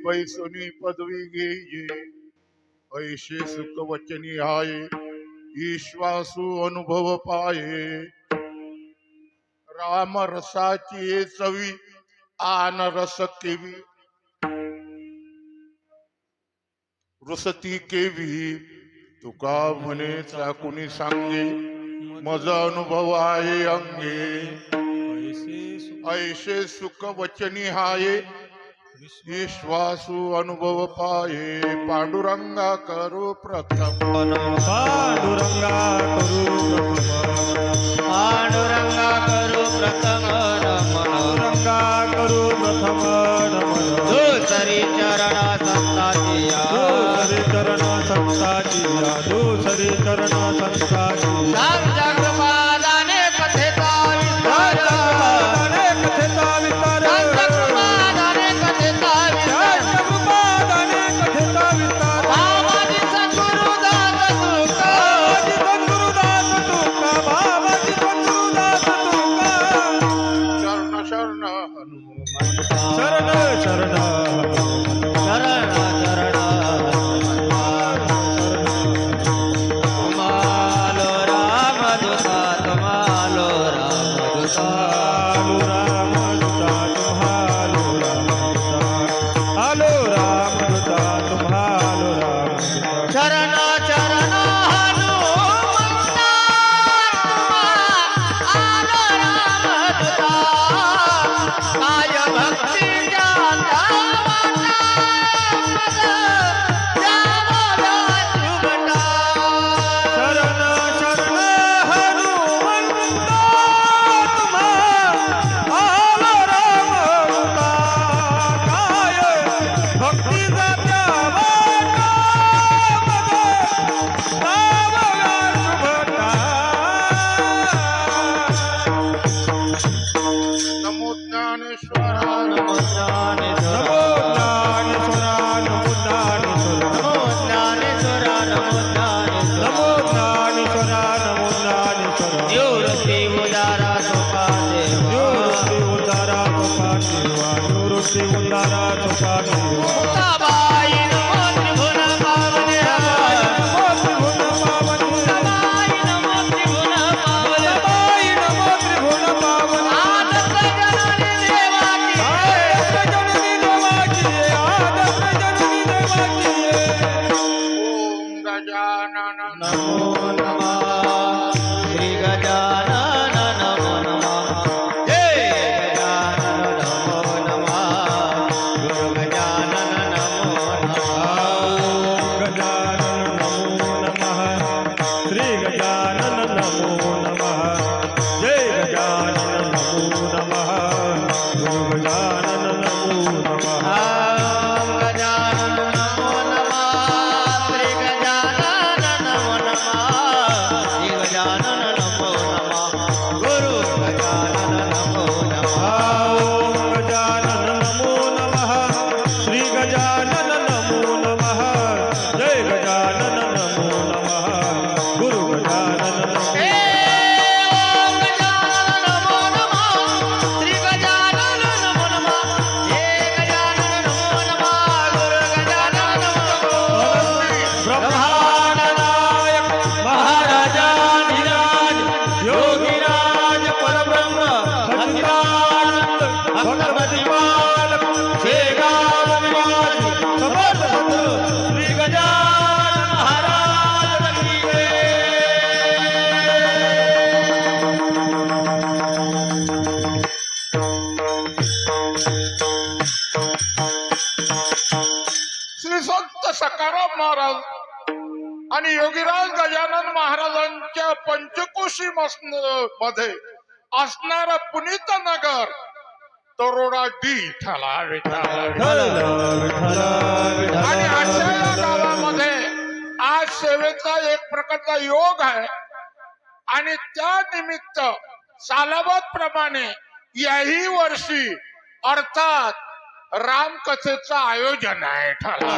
पैसोनी पदवी घेये ऐशे सुख वचनी आहे ईश्वासू अनुभव पाये राम रसाची चवी आन रस केवी रुसती केवी तुका म्हणे चाकुनी सांगे मजा अनुभव आहे अंगे ऐशे सुख वचनी हाये ईश्वासू अनुभव पाये पांडुरंगा करू प्रथम पांडुरंगा करू प्रथम पांडुरंगा करू प्रथम दुसरी चरणा संताची दुसरी चरणा संताची जगपादाने कथेचा विस्तार श्री संत सखाराम महाराज आणि योगीराज गजानन महाराजांच्या पंचकोशी मध्ये असणारा पुनीत नगर तरोडा डी ठला आणि अशा या गावामध्ये आज सेवेचा एक प्रकारचा योग आहे आणि त्या निमित्त सालाबाद प्रमाणे याही वर्षी अर्थात रामकथेचं आयोजन आहे बाबा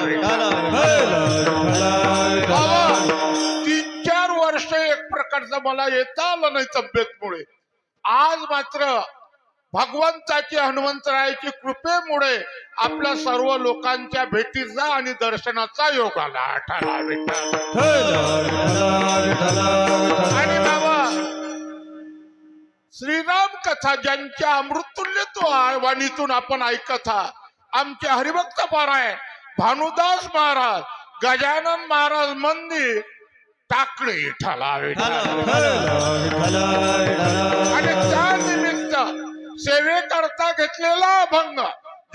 3-4 वर्ष एक प्रकारचं मला येता आलं नाही तब्येतमुळे आज मात्र भगवंताची हनुमंतरायाची कृपेमुळे आपल्या सर्व लोकांच्या भेटीचा आणि दर्शनाचा योग आला आणि बाबा श्रीराम कथा ज्यांच्या अमृतुल्यत्व वाणीतून आपण ऐकत आहात आमचे हरिभक्त पारायण भानुदास महाराज गजानन महाराज मंदिर टाकळे ठलावे आणि त्या निमित्त सेवेकरता घेतलेला अभंग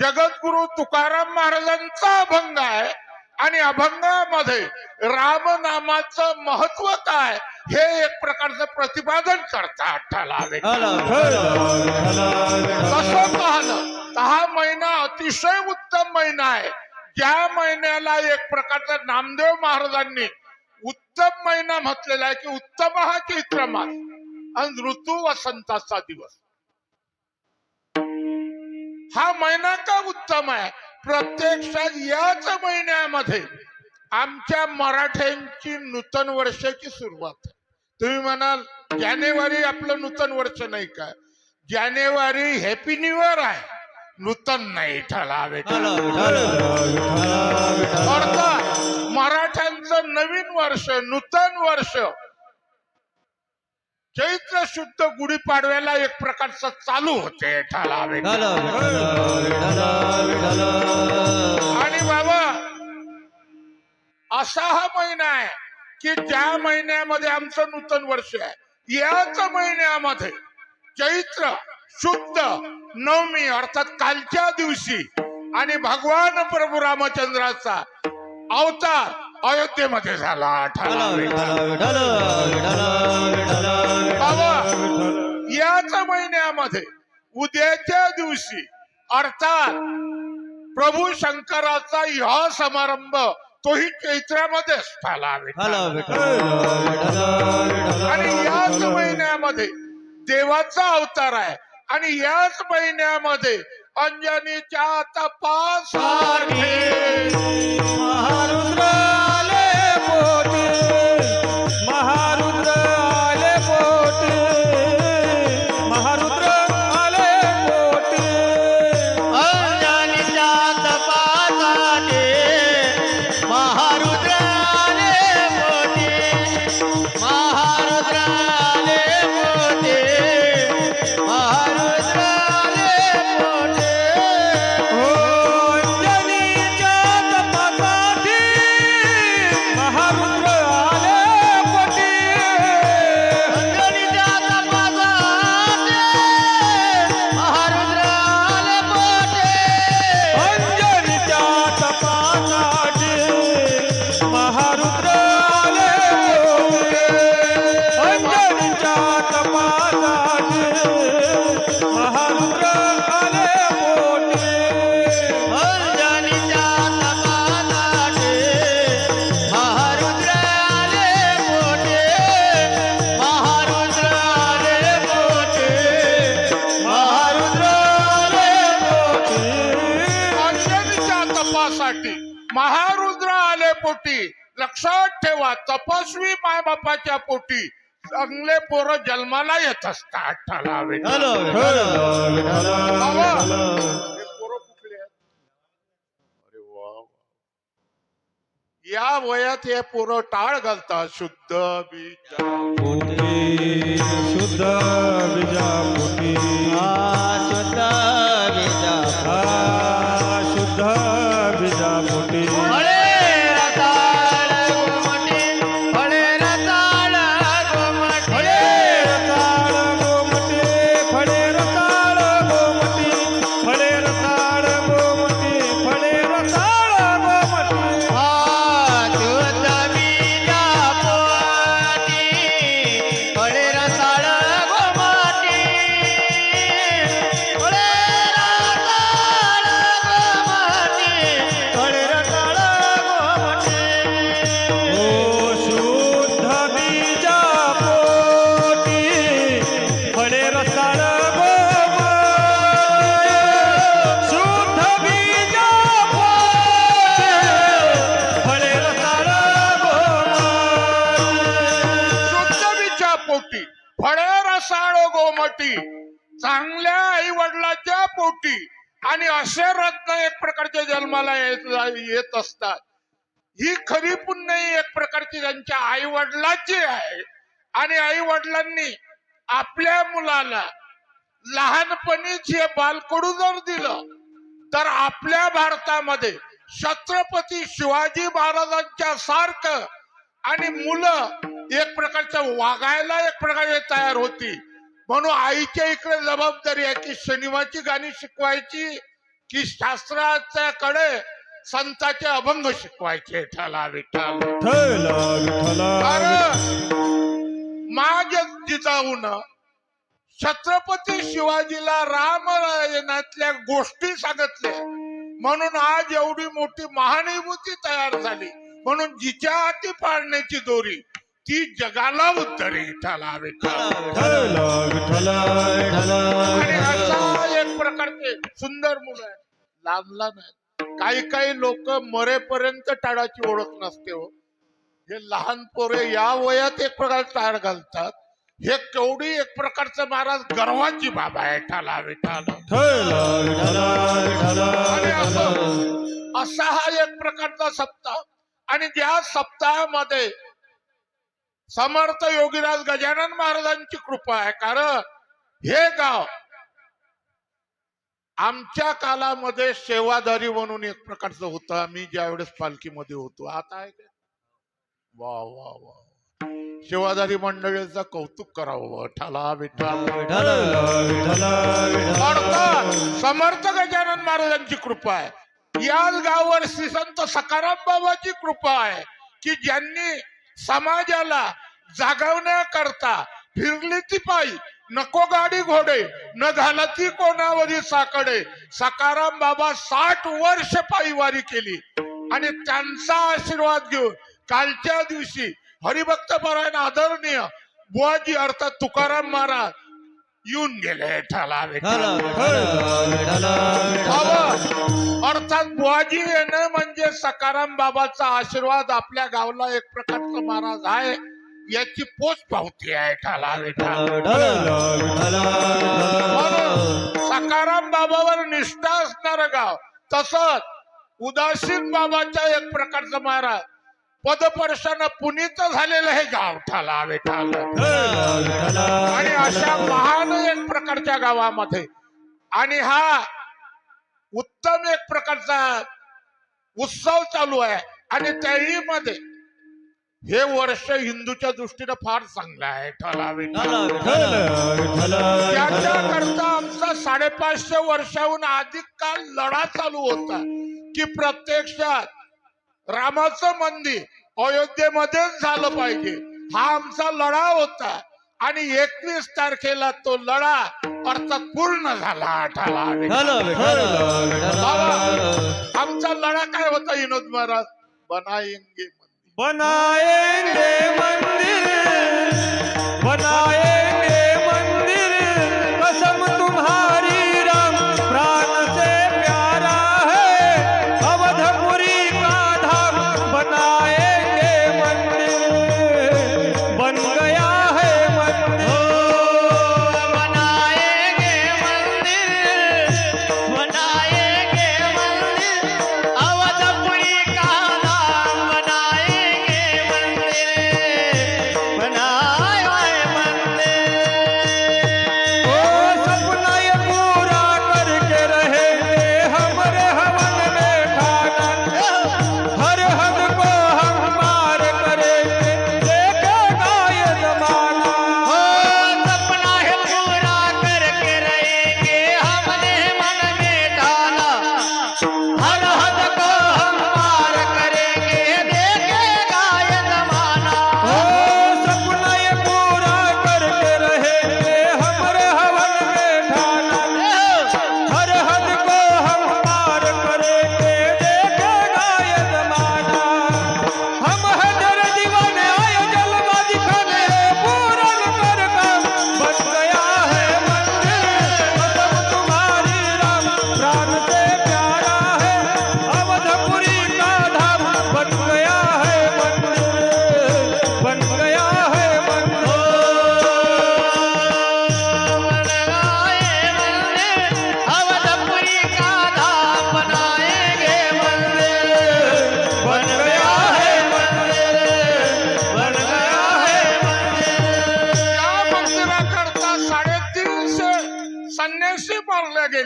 जगद्गुरु तुकाराम महाराजांचा अभंग आहे आणि अभंगामध्ये रामनामाचं महत्व काय हे एक प्रकारचं प्रतिपादन करतात ठलावे कसं पाहलं हा महिना अतिशय उत्तम महिना आहे ज्या महिन्याला एक प्रकारचा नामदेव महाराजांनी उत्तम महिना म्हटलेला आहे की उत्तम हा चैत्र मास आणि ऋतू वसंताचा दिवस हा महिना का उत्तम आहे प्रत्यक्षात याच महिन्यामध्ये आमच्या मराठ्यांची नूतन वर्षाची सुरुवात तुम्ही म्हणाल जानेवारी आपलं नूतन वर्ष नाही का जानेवारी हॅपी न्यू इयर आहे नूतन नाही ठलावे अर्थात मराठ्यांचं नवीन वर्ष नूतन वर्ष चैत्र शुद्ध गुढीपाडव्याला एक प्रकारचं चालू होते ठलावे आणि बाबा असा हा महिना आहे की ज्या महिन्यामध्ये आमचं नूतन वर्ष आहे याच महिन्यामध्ये चैत्र शुद्ध नवमी अर्थात कालच्या दिवशी आणि भगवान प्रभू रामचंद्राचा अवतार अयोध्येमध्ये झाला बाबा याच महिन्यामध्ये उद्याच्या दिवशी अर्थात प्रभू शंकराचा हा समारंभ तोही चैत्रामध्येच झाला आणि याच महिन्यामध्ये देवाचा अवतार आहे आणि याच महिन्यामध्ये अंजनीच्या तपासाने महारुद्र आले पोटी महारुद्र आले पोटी महारुद्र आले पोटी अंजनीच्या तपासाने महारुद्र आले पोटी महारुद्र आले पोटी महारुद्र आले पोटी हो अंजनीच्या तपासाठी महारुद्र आले पोटी अंजनीच्या तपासाने महारुद्र आले पोटी अंजनीच्या तपासाठी महारुद्र आले पोटी अंजनीच्या तपासाठी महारुद्र आले पोटी अंजनीच्या तपासाने महारुद्र आले पोटी महारुद्र आले पोटी महारुद्र आले पोटी अंजनीच्या तपासाठी महारुद्र आले पोटी लक्षात ठेवा तपस्वी मायबापाच्या पोटी चांगले पोरं जन्माला येत असतात ठलावे बाबा, हे पोरं कुठले आहेत? अरे वा वा. या वयात हे पोरं टाळ घालतात शुद्ध बीज पोटी शुद्ध बीजा पोटी शुद्ध बीजा शुद्ध बीजा पोटी फळे रताळ गोमटी फळे रताळ गोमटी फळे रताळ गोमटी फळे रताळ गोमटी फळे रताळ गोमटी फळे रताळ गोमटी रत्नांपोटी, चांगल्या आई वडिलांच्या पोटी, आणि असे रत्न एक प्रकारचे जन्माला येत असतात. ही खरी पुण्याई एक प्रकारची त्यांच्या आई वडिलांची आहे. आणि आई वडिलांनी आपल्या मुलाला लहानपणीच हे बालकडू जर दिलं तर आपल्या भारतामध्ये छत्रपती शिवाजी महाराजांच्या सारखं आणि मुलं एक प्रकारचं वागायला एक प्रकारे तयार होती. म्हणून आईच्या इकडे जबाबदारी आहे की शनिवारची गाणी शिकवायची की शास्त्राच्या कडे संतांचे अभंग शिकवायचे. ठला विठ्ठल ठला विठ्ठला कारण माज जिजाऊन छत्रपती शिवाजीला रामायणातल्या गोष्टी सांगितल्या म्हणून आज एवढी मोठी महानिभूती तयार झाली. म्हणून जिच्या हाती पाळण्याची दोरी ती जगाला उद्धरी. ठला विठ्ठल ठला विठ्ठला आणि असा एक प्रकारचे सुंदर मुलं आहेत. लहान लहान आहेत. काही लोक मरेपर्यंत टाळाची ओळख नसते हो. हे लहान पोरे या वयात एक प्रकार टाळ घालतात. हे केवढी एक प्रकारचं महाराज गर्वाची बाब आहे. ठला विठ्ठल ठला विठ्ठला आणि असा हा एक प्रकारचा सप्ताह. आणि ज्या सप्ताहामध्ये समर्थ योगीराज गजानन महाराजांची कृपा आहे. कारण हे गाव आमच्या कालामध्ये सेवाधारी म्हणून एक प्रकारचं होतं. आम्ही ज्या वेळेस पालखीमध्ये होतो. आता आहे का? वा वा वा सेवाधारी मंडळीचं कौतुक करावं. ठला विठ्ठल अर्थात समर्थ गजानन महाराजांची कृपा आहे. याच गावावर श्री संत सखाराम बाबाची कृपा आहे की ज्यांनी समाजाला जागवण्याकरता फिरली ती पायी, नको गाडी घोडे, न घालती कोणावरी साकडे. सखाराम बाबा 60 वर्ष पायीवारी केली आणि त्यांचा आशीर्वाद घेऊन कालच्या दिवशी हरिभक्त परायण आदरणीय बुवाजी अर्थात तुकाराम महाराज येऊन गेले. ठला अर्थात बुवाजी येणं म्हणजे सखाराम बाबाचा आशीर्वाद आपल्या गावाला एक प्रकारचा महाराज आहे याची पोच पावती आहे. ठला सखाराम बाबावर निष्ठा असणारं गाव. तसंच उदासीन बाबाच्या एक प्रकारचं महाराज पदपर्शानं पुनीत झालेलं हे गाव. ठला विठ्ठल आणि अशा महान एक प्रकारच्या गावामध्ये आणि हा उत्तम एक प्रकारचा उत्सव चालू आहे. आणि त्याही मध्ये हे वर्ष हिंदूच्या दृष्टीनं फार चांगलं आहे. ठला विठ्ठल त्याच्याकरता आमचा 550 वर्षाहून अधिक काळ लढा चालू होता की प्रत्यक्षात रामाचं मंदिर अयोध्येमध्येच झालं पाहिजे. हा आमचा लढा होता आणि 21 तारखेला तो लढा अर्थात पूर्ण झाला. ठला आमचा लढा काय होता विनोद महाराज? बनाएंगे बनाएंगे मंदिर बनाएंगे मंदिर कसम तुम्हारी राम प्राण से प्यारा है अवधपुरी का धाम बनाएंगे मंदिर बन गया है मंदिर बनाएंगे मंदिर अवधपुरी का नाम बनाएंगे मंदिर बनाए मंदिर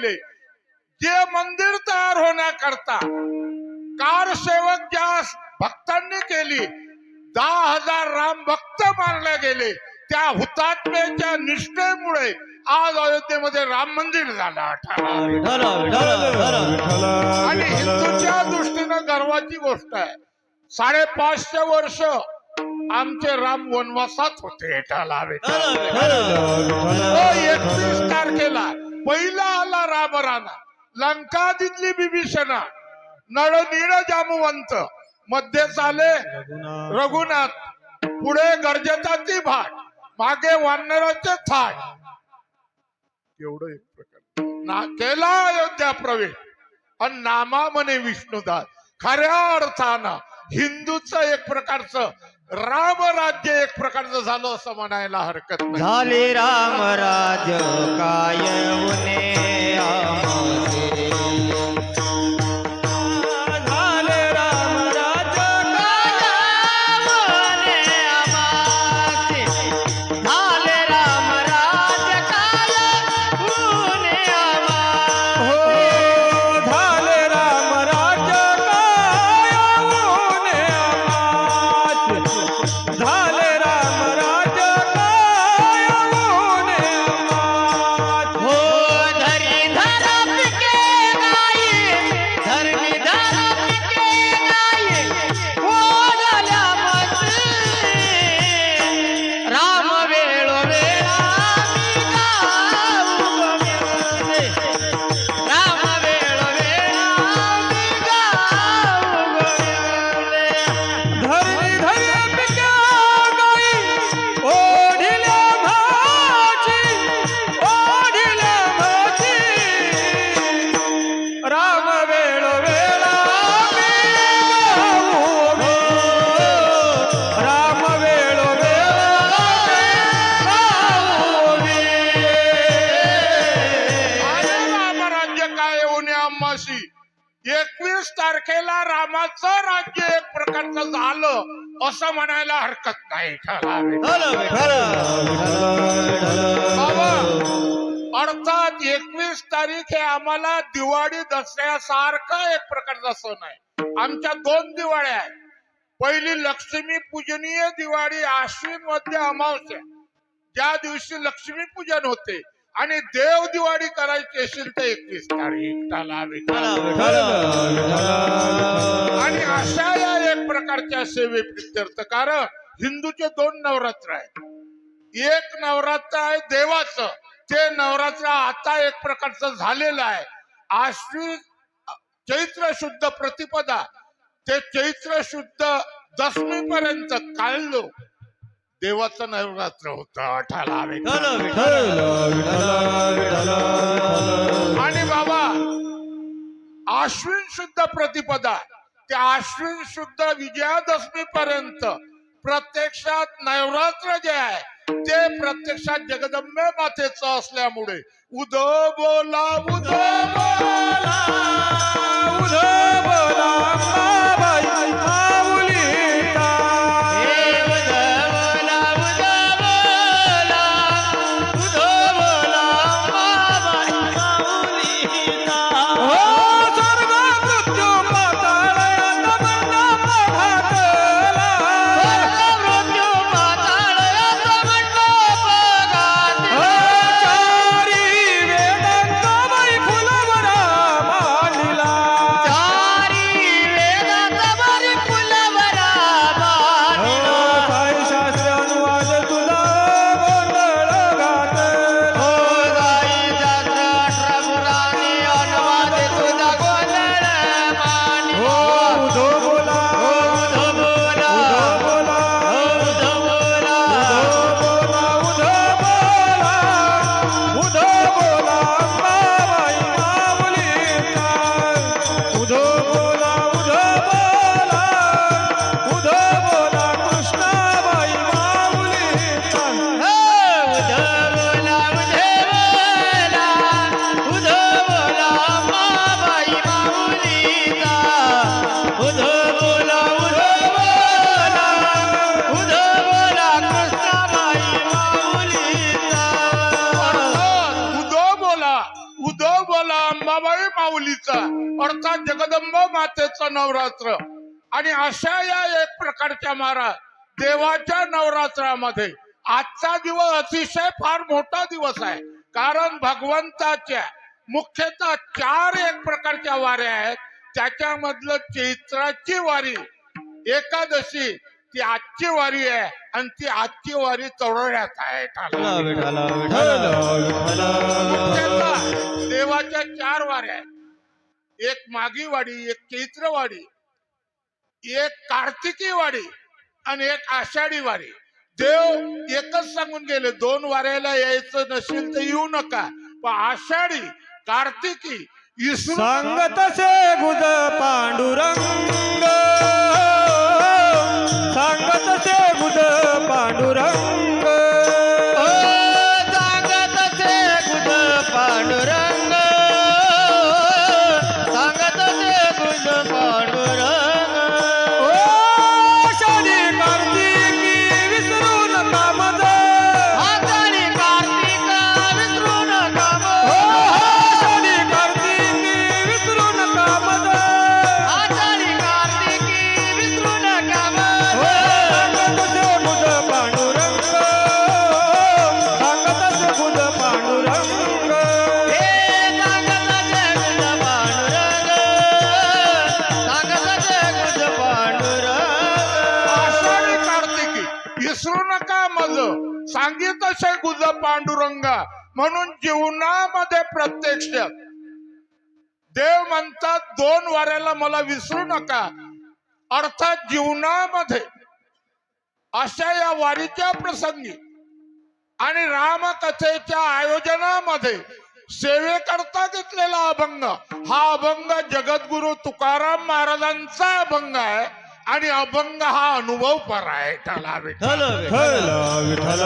गेले. जे मंदिर तयार होण्याकरता कारसेवक ज्या भक्तांनी केली, 10,000 राम भक्त मारले गेले. त्या हुतात्म्याच्या निष्ठेमुळे आज अयोध्येमध्ये राम मंदिर झालं. आणि हिंदूच्या दृष्टीनं गर्वाची गोष्ट आहे. 550 वर्ष आमचे राम वनवासात होते. 31 तारखेला पहिला आला राम राणा, लंका दिली बिभीषणा, नळ नीळ जामवंत, मध्ये चाले रघुनाथ, पुढे गर्जताची भाट, मागे वानराचे थाट. एवढं एक प्रकार ना केला अयोध्या प्रवेश आणि नामा म्हणे विष्णुदास. खऱ्या अर्थानं हिंदूचं एक प्रकारचं रामराज्य एक प्रकारचं झालं असं म्हणायला हरकत नाही. झाले राम राज काय उने आमासे. झाले राम राज काय उने आमासे. झाले राम राज काय उने आमासे. हो झाले राम राज्य कायऊने आमास. झाले राम राज्य कायऊने आमास. हो धरी धरा पिके गाई, धरणी धरा पिके गाई, हो झाल्या मती. राम वेळोवेळा मी गाऊ गमिवले. राम वेळोवेळा मी गाऊ गमिवले. धरणी धरी पिक्या गाई, ओढिल्या भाची, ओढिल्या भाची. राम वेळोवेळा मी गाऊ गो. राम वेळोवेळा मी आणि रामराज्य काय होणे आम्हाशी. 21 तारखेला रामाचं राज्य एक प्रकारचं झालं असं म्हणायला हरकत नाही. बाबा, अर्थात 21 तारीख हे आम्हाला दिवाळी दसऱ्यासारखा एक प्रकारचा सण आहे. आमच्या 2 दिवाळ्या आहेत. पहिली लक्ष्मी पूजनीय दिवाळी आश्विन मध्ये अमावस्या, ज्या दिवशी लक्ष्मी पूजन होते, आणि देव दिवाळी करायची असेल तर 21 तारीख. आणि अशा या एक प्रकारच्या सेवे प्रित्यर्थ, कारण हिंदूचे 2 नवरात्र आहेत. एक नवरात्र आहे देवाचं, ते नवरात्र आता एक प्रकारचं झालेलं आहे. आश्विन चैत्र शुद्ध प्रतिपदा ते चैत्र शुद्ध दशमी पर्यंत काढलो देवाचं नवरात्र होतं. आणि बाबा, आश्विन शुद्ध प्रतिपदा ते आश्विन शुद्ध विजयादशमी पर्यंत प्रत्यक्षात नवरात्र जे आहे ते प्रत्यक्षात जगदंबे मातेचं असल्यामुळे उद बोला उद बोला उध बोला अंबाबाई माऊलीचा. देव धवला उद बोला, उद बोला अंबाबाई माऊलीचा. हो स्वर्ग मृत्यू पाताळात मंडप घातला. स्वर्ग मृत्यू पाताळात मंडप घातला. चारी वेदांत बाई फुलवरा मांडला. चारी वेदांत अर्थात जगदंब मातेचं नवरात्र आणि अशा या एक प्रकारच्या महाराज देवाच्या नवरात्रामध्ये आजचा दिवस अतिशय फार मोठा दिवस आहे. कारण भगवंताच्या मुख्यतः 4 एक प्रकारच्या वाऱ्या आहेत. त्याच्यामधलं चैत्राची वारी एकादशी ती आजची वारी आहे आणि ती आजची वारी तळोऱ्यात आहे. मुख्यतः देवाच्या 4 वाऱ्या आहेत. एक मागी वाडी, एक चैत्रवाडी, एक कार्तिकी वाडी आणि एक आषाढी वारी. देव एकच सांगून गेले 2 वाऱ्याला यायचं नसेल तर येऊ नका, पण आषाढी कार्तिकी सांगत से गुज पांडुरंग, सांगत से गुज पांडुरंग, सांगत से गुज पांडुरंग, सांगत से गुज पांडुरंग. आषाढी कार्तिकी विसरू नका मज, आषाढी कार्तिका विसरू नका मज. आषाढी कार्तिकी विसरू नका मज, आषाढी कार्तिकी विसरू नका मज. सांगत से गुज पांडुरंग, सांगत से गुज पांडुरंग. हे सांगत से गुज पांडुरंग, सांगत से गुज पांडुरंग. आषाढी कार्तिकी विसरू नका मज सांगित असे गुज पांडुरंगा. म्हणून जीवनामध्ये प्रत्यक्ष देव म्हणतात 2 वाऱ्याला मला विसरू नका. अर्थात जीवनामध्ये अशा या वारीच्या प्रसंगी आणि रामकथेच्या आयोजनामध्ये सेवेकरता घेतलेला अभंग, हा अभंग जगद्गुरु तुकाराम महाराजांचा अभंग आहे आणि अभंग हा अनुभवपर आहे. त्याला विठ्ठल विठ्ठल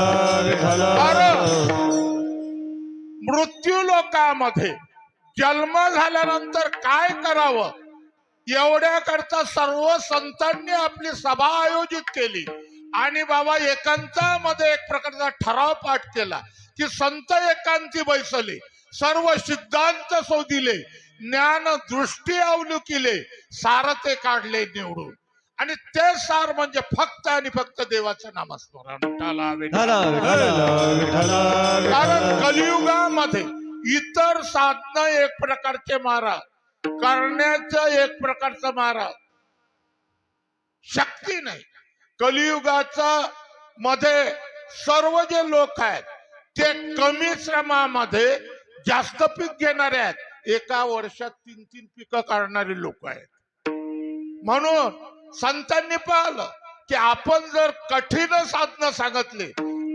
मृत्यू लोकामध्ये जन्म झाल्यानंतर काय करावं एवढ्या करता सर्व संतांनी आपली सभा आयोजित केली आणि बाबा एकांतामध्ये एक प्रकारचा ठराव पाठ केला की संत एकांती बैसले, सर्व सिद्धांत शोधिले, ज्ञान दृष्टी अवलुकिले, सारते काढले निवडून. आणि ते सार म्हणजे फक्त आणि फक्त देवाचं नामस्मरण. कारण कलियुगामध्ये इतर साधनं एक प्रकारचे महाराज करण्याचं एक प्रकारचं महाराज शक्ती नाही. कलियुगाचा मध्ये सर्व जे लोक आहेत ते कमी श्रमामध्ये जास्त पीक घेणारे आहेत. एका वर्षात 3-3 पिकं काढणारे लोक आहेत. म्हणून संतांनी पाहिलं की आपण जर कठीण साधनं सांगितले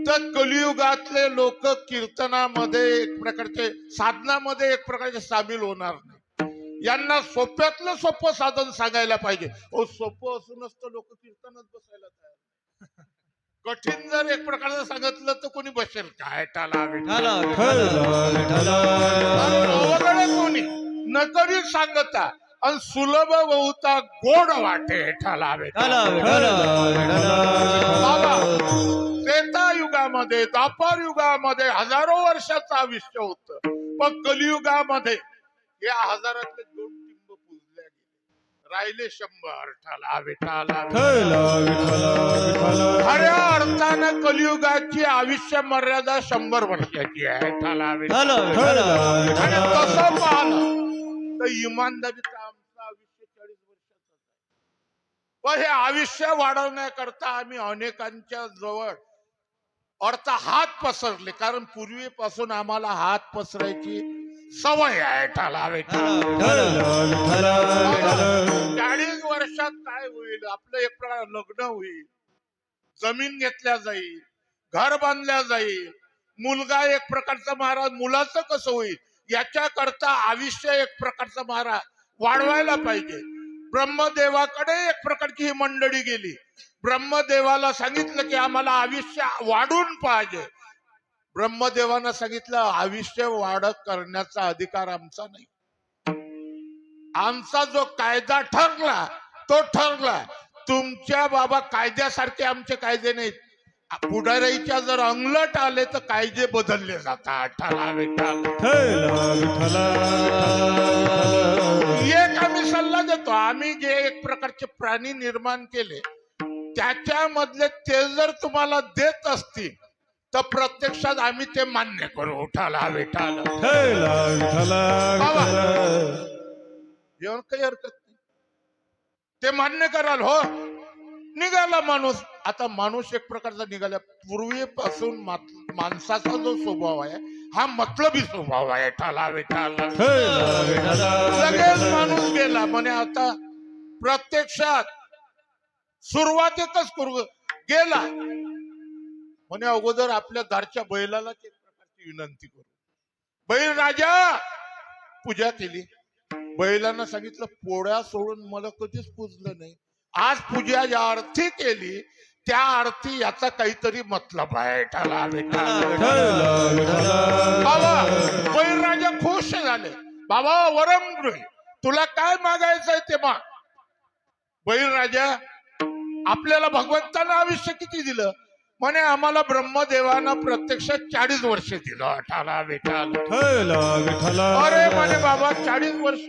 तर कलियुगातले लोक कीर्तनामध्ये एक प्रकारचे साधनामध्ये एक प्रकारचे सामील होणार नाही. यांना सोप्यातलं सोपं साधन सांगायला पाहिजे. सोपं असूनच तर लोक कीर्तनात बसायला तयार. कठीण जर एक प्रकारचं सांगितलं तर कोणी बसेल काय? अवघड कोणी नकरी सांगता आणि सुलभ बहुता गोड वाटे. बाबा त्रेता युगामध्ये द्वापर युगामध्ये हजारो वर्षाचं आयुष्य होत, पण कलियुगामध्ये या हजारातले 2 टिंब पुजल्या गेले, राहिले 100. खऱ्या अर्थानं कलियुगाची आयुष्य मर्यादा 100 वर्षाची आहे. आणि तसं पाहिलं तर इमानदारीचं आमचं आयुष्य 40 वर्षाचं आहे. पण हे आयुष्य वाढवण्याकरता आम्ही अनेकांच्या जवळ अर्थात हात पसरले. कारण पूर्वीपासून आम्हाला हात पसरायची सवय आहे. 40 वर्षात काय होईल? आपलं एक प्रकार लग्न होईल, जमीन घेतल्या जाईल, घर बांधल्या जाईल, मुलगा एक प्रकारचा महाराज, मुलाचं कसं होईल याच्या करता आयुष्य एक प्रकारचा महाराज वाढवायला पाहिजे. ब्रह्मदेवाकडे एक प्रकारची ही मंडळी गेली. ब्रह्मदेवाला सांगितलं की आम्हाला आयुष्य वाढून पाहिजे. ब्रह्मदेवानं सांगितलं आयुष्य वाढ करण्याचा अधिकार आमचा नाही. आमचा जो कायदा ठरला तो ठरला. तुमच्या बाबा कायद्यासारखे आमचे कायदे नाहीत. पुढारीच्या जर अंगलट आले तर कायदे बदलले जातात. एक आम्ही सल्ला देतो, आम्ही जे एक प्रकारचे प्राणी निर्माण केले त्याच्यामधले ते जर तुम्हाला देत असतील तर प्रत्यक्षात आम्ही ते मान्य करू. उठाला विठाला बाबा, जेवण काही हरकत नाही, ते मान्य कराल. हो, निघाला माणूस. आता माणूस एक प्रकारचा निघाला. पूर्वीपासून माणसाचा जो स्वभाव आहे हा मतलबी स्वभाव आहे. ठाला विठाला लगेच माणूस गेला म्हणे. आता प्रत्यक्षात सुरुवातीतच करू गेला म्हणे. अगोदर आपल्या दारच्या बैलाला एक प्रकारची विनंती करू. बैल राजा पूजा केली. बैलांना सांगितलं पोळ्या सोडून मला कधीच पूजलं नाही, आज पूजा ज्या अर्थी केली त्या अर्थी याचा काहीतरी मतलब आहे. ठाला बाबा, बैल राजा खुश झाले. बाबा वरम गृही, तुला काय मागायचंय ते माग. बैल राजा, आपल्याला भगवंतानं आयुष्य किती दिलं म्हणे. आम्हाला ब्रह्मदेवानं प्रत्यक्षात 40 वर्ष दिलं. ठाला विठाला. अरे म्हणे बाबा 40 वर्ष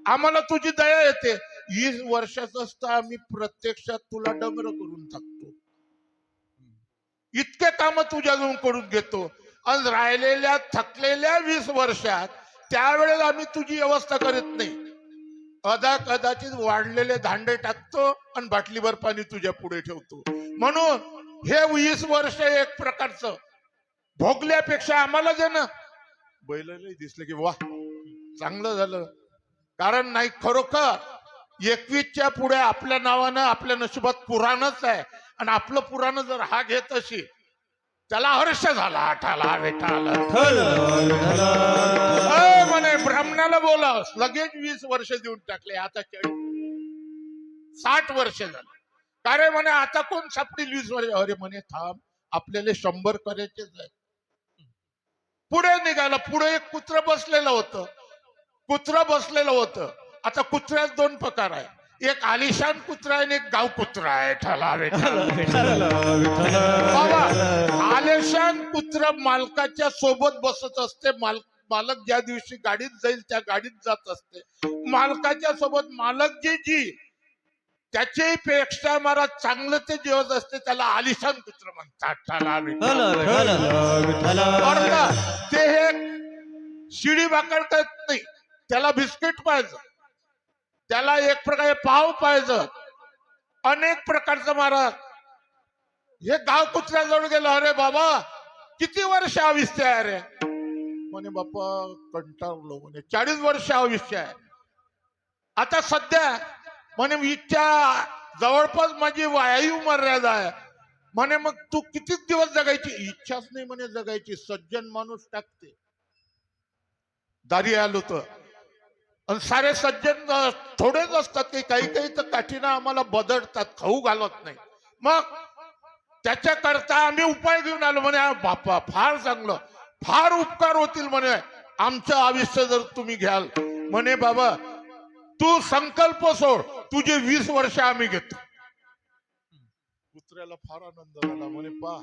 आम्हाला तुझी दया येते. 20 वर्षाचं असतं आम्ही प्रत्यक्षात तुला डगर करून टाकतो. इतके काम तुझ्याकडून करून घेतो आणि राहिलेल्या थकलेल्या 20 वर्षात त्यावेळेस आम्ही तुझी व्यवस्था करत नाही. कदाचित वाढलेले धांडे टाकतो आणि बाटलीभर पाणी तुझ्या पुढे ठेवतो. म्हणून हे 20 वर्ष एक प्रकारचं भोगल्यापेक्षा आम्हाला दे ना. बैलाला दिसलं की वा चांगलं झालं. कारण नाही, खरोखर 21च्या पुढे आपल्या नावानं आपल्या नशिबात पुराणच आहे आणि आपलं पुराण जर हा घेत अशी त्याला हर्ष झाला. ठाला विठाला म्हणे. ब्राह्मणाला बोला लगेच 20 वर्ष देऊन टाकले. आता 60 वर्ष झाले. का रे म्हणे आता कोण सापडील 20 वर्ष. अरे म्हणे थांब, आपल्याला 100 करायचेच आहे. पुढे निघाला. पुढे एक कुत्र बसलेलं होतं. आता कुत्र्यात 2 प्रकार आहे, एक आलिशान कुत्रा आहे आणि एक गाव कुत्रा आहे. ठाला बाबा, आलिशान कुत्र मालकाच्या सोबत बसत असते. मालक ज्या दिवशी गाडीत जाईल त्या गाडीत जात असते. मालकाच्या सोबत मालक जी त्याच्याही पेक्षा मला चांगलं ते जेवत असते, त्याला आलिशान कुत्र म्हणतात. ते हे शिडी भाकरता येत नाही, त्याला बिस्किट पाहिजे, त्याला एक प्रकारे पाव पाहिजे, अनेक प्रकारचं महाराज. हे गाव कुत्र्याजवळ गेलं. अरे बाबा किती वर्ष आयुष्य आहे रे म्हणे. बाप्पा कंटाळलो म्हणे, 40 वर्ष आयुष्य आहे. आता सध्या म्हणे इच्छा जवळपास माझी वायू मर्यादा आहे म्हणे. मग तू किती दिवस जगायची. इच्छाच नाही म्हणे जगायची. सज्जन माणूस टाकते दारी आलो तर. आणि सारे सज्जन थोडेच असतात की काही तर काठीनं आम्हाला बदलतात, खाऊ घालत नाही. मग त्याच्याकरता आम्ही उपाय घेऊन आलो म्हणे. बापा फार चांगलं, फार उपकार होतील म्हणे आमचं आयुष्य जर तुम्ही घ्याल म्हणे. बाबा तू संकल्प सोड, तुझे 20 वर्ष आम्ही घेतो. कुत्र्याला फार आनंद झाला म्हणे. पा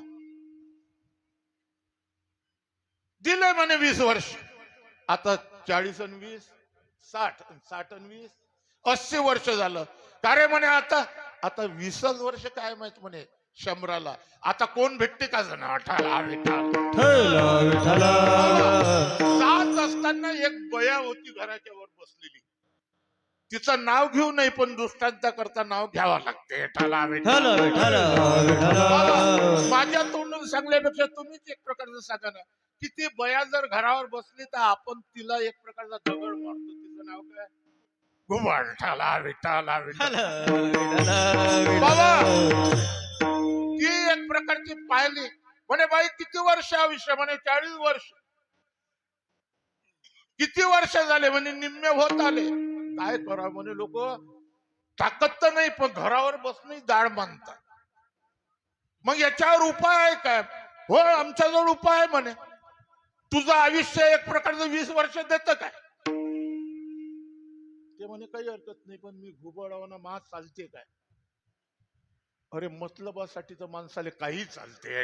दिले म्हणे 20 वर्ष. आता 40 आणि 20 60 आणि 20 80 वर्ष झालं. का रे म्हणे आता 20 वर्ष काय माहित म्हणे 100ला. आता कोण भेटते का जण. जात असताना एक बया होती घराच्या वर बसलेली. तिचं नाव घेऊ नाही पण दृष्टांता करता नाव घ्यावं लागते. माझ्या तोंडून सांगल्यापेक्षा तुम्हीच एक प्रकारचं सांगा ना की ती बया जर घरावर बसली तर आपण तिला एक प्रकारचा दगड मारतो. तिचं नाव काय. घुबड. ठाला बाबा ती एक प्रकारची पाहिली म्हणे. बाई किती वर्ष आयुष्य म्हणे. 40 वर्ष. किती वर्ष झाले म्हणे. निम्मे होत आले. काय करा म्हणे. लोक ताकद तर नाही पण घरावर बसणे दाढ बांधतात. मग याच्यावर उपाय आहे काय. हो आमच्याजवळ उपाय आहे म्हणे. तुझं आयुष्य एक प्रकारचं 20 वर्ष देतं काय. ते म्हणे काही हरकत नाही पण मी घुबडावना मा चालते काय. अरे मतलबासाठी तर माणसाला काही चालते.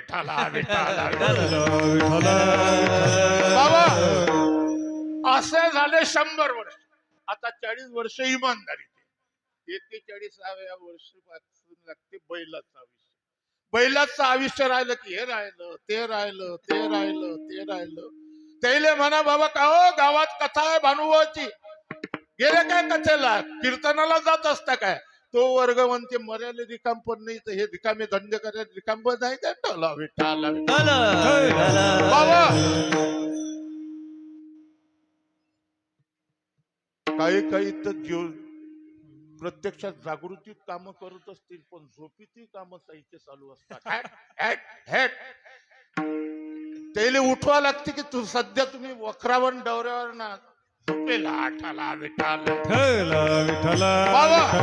बाबा असे झाले 100 वर्ष. आता 40 वर्ष इमानदारी 41व्या वर्षापासून लागते बैलाचं आयुष्य. बैलाचं आयुष्य राहिलं की हे राहिलं ते राहिलं ते राहिलं ते राहिलं. त्याले म्हणा बाबा का हो गावात कथा आहे भानुभावाची, गेले काय कथेला, कीर्तनाला जात असता काय? तो वर्ग म्हणते मर्याले रिकाम पण नाही, तर हे रिकामे धंदे करायला रिकाम पण नाही काय? टला विठाला बाबा. काही काही तर जीव प्रत्यक्षात जागृतीत काम करत असतील, पण झोपीतही काम साहित्य चालू असतात. त्याला उठवा लागते की तू सध्या तुम्ही वखरावर डवऱ्यावर ना झोपेला आठाला विठाला बाबा.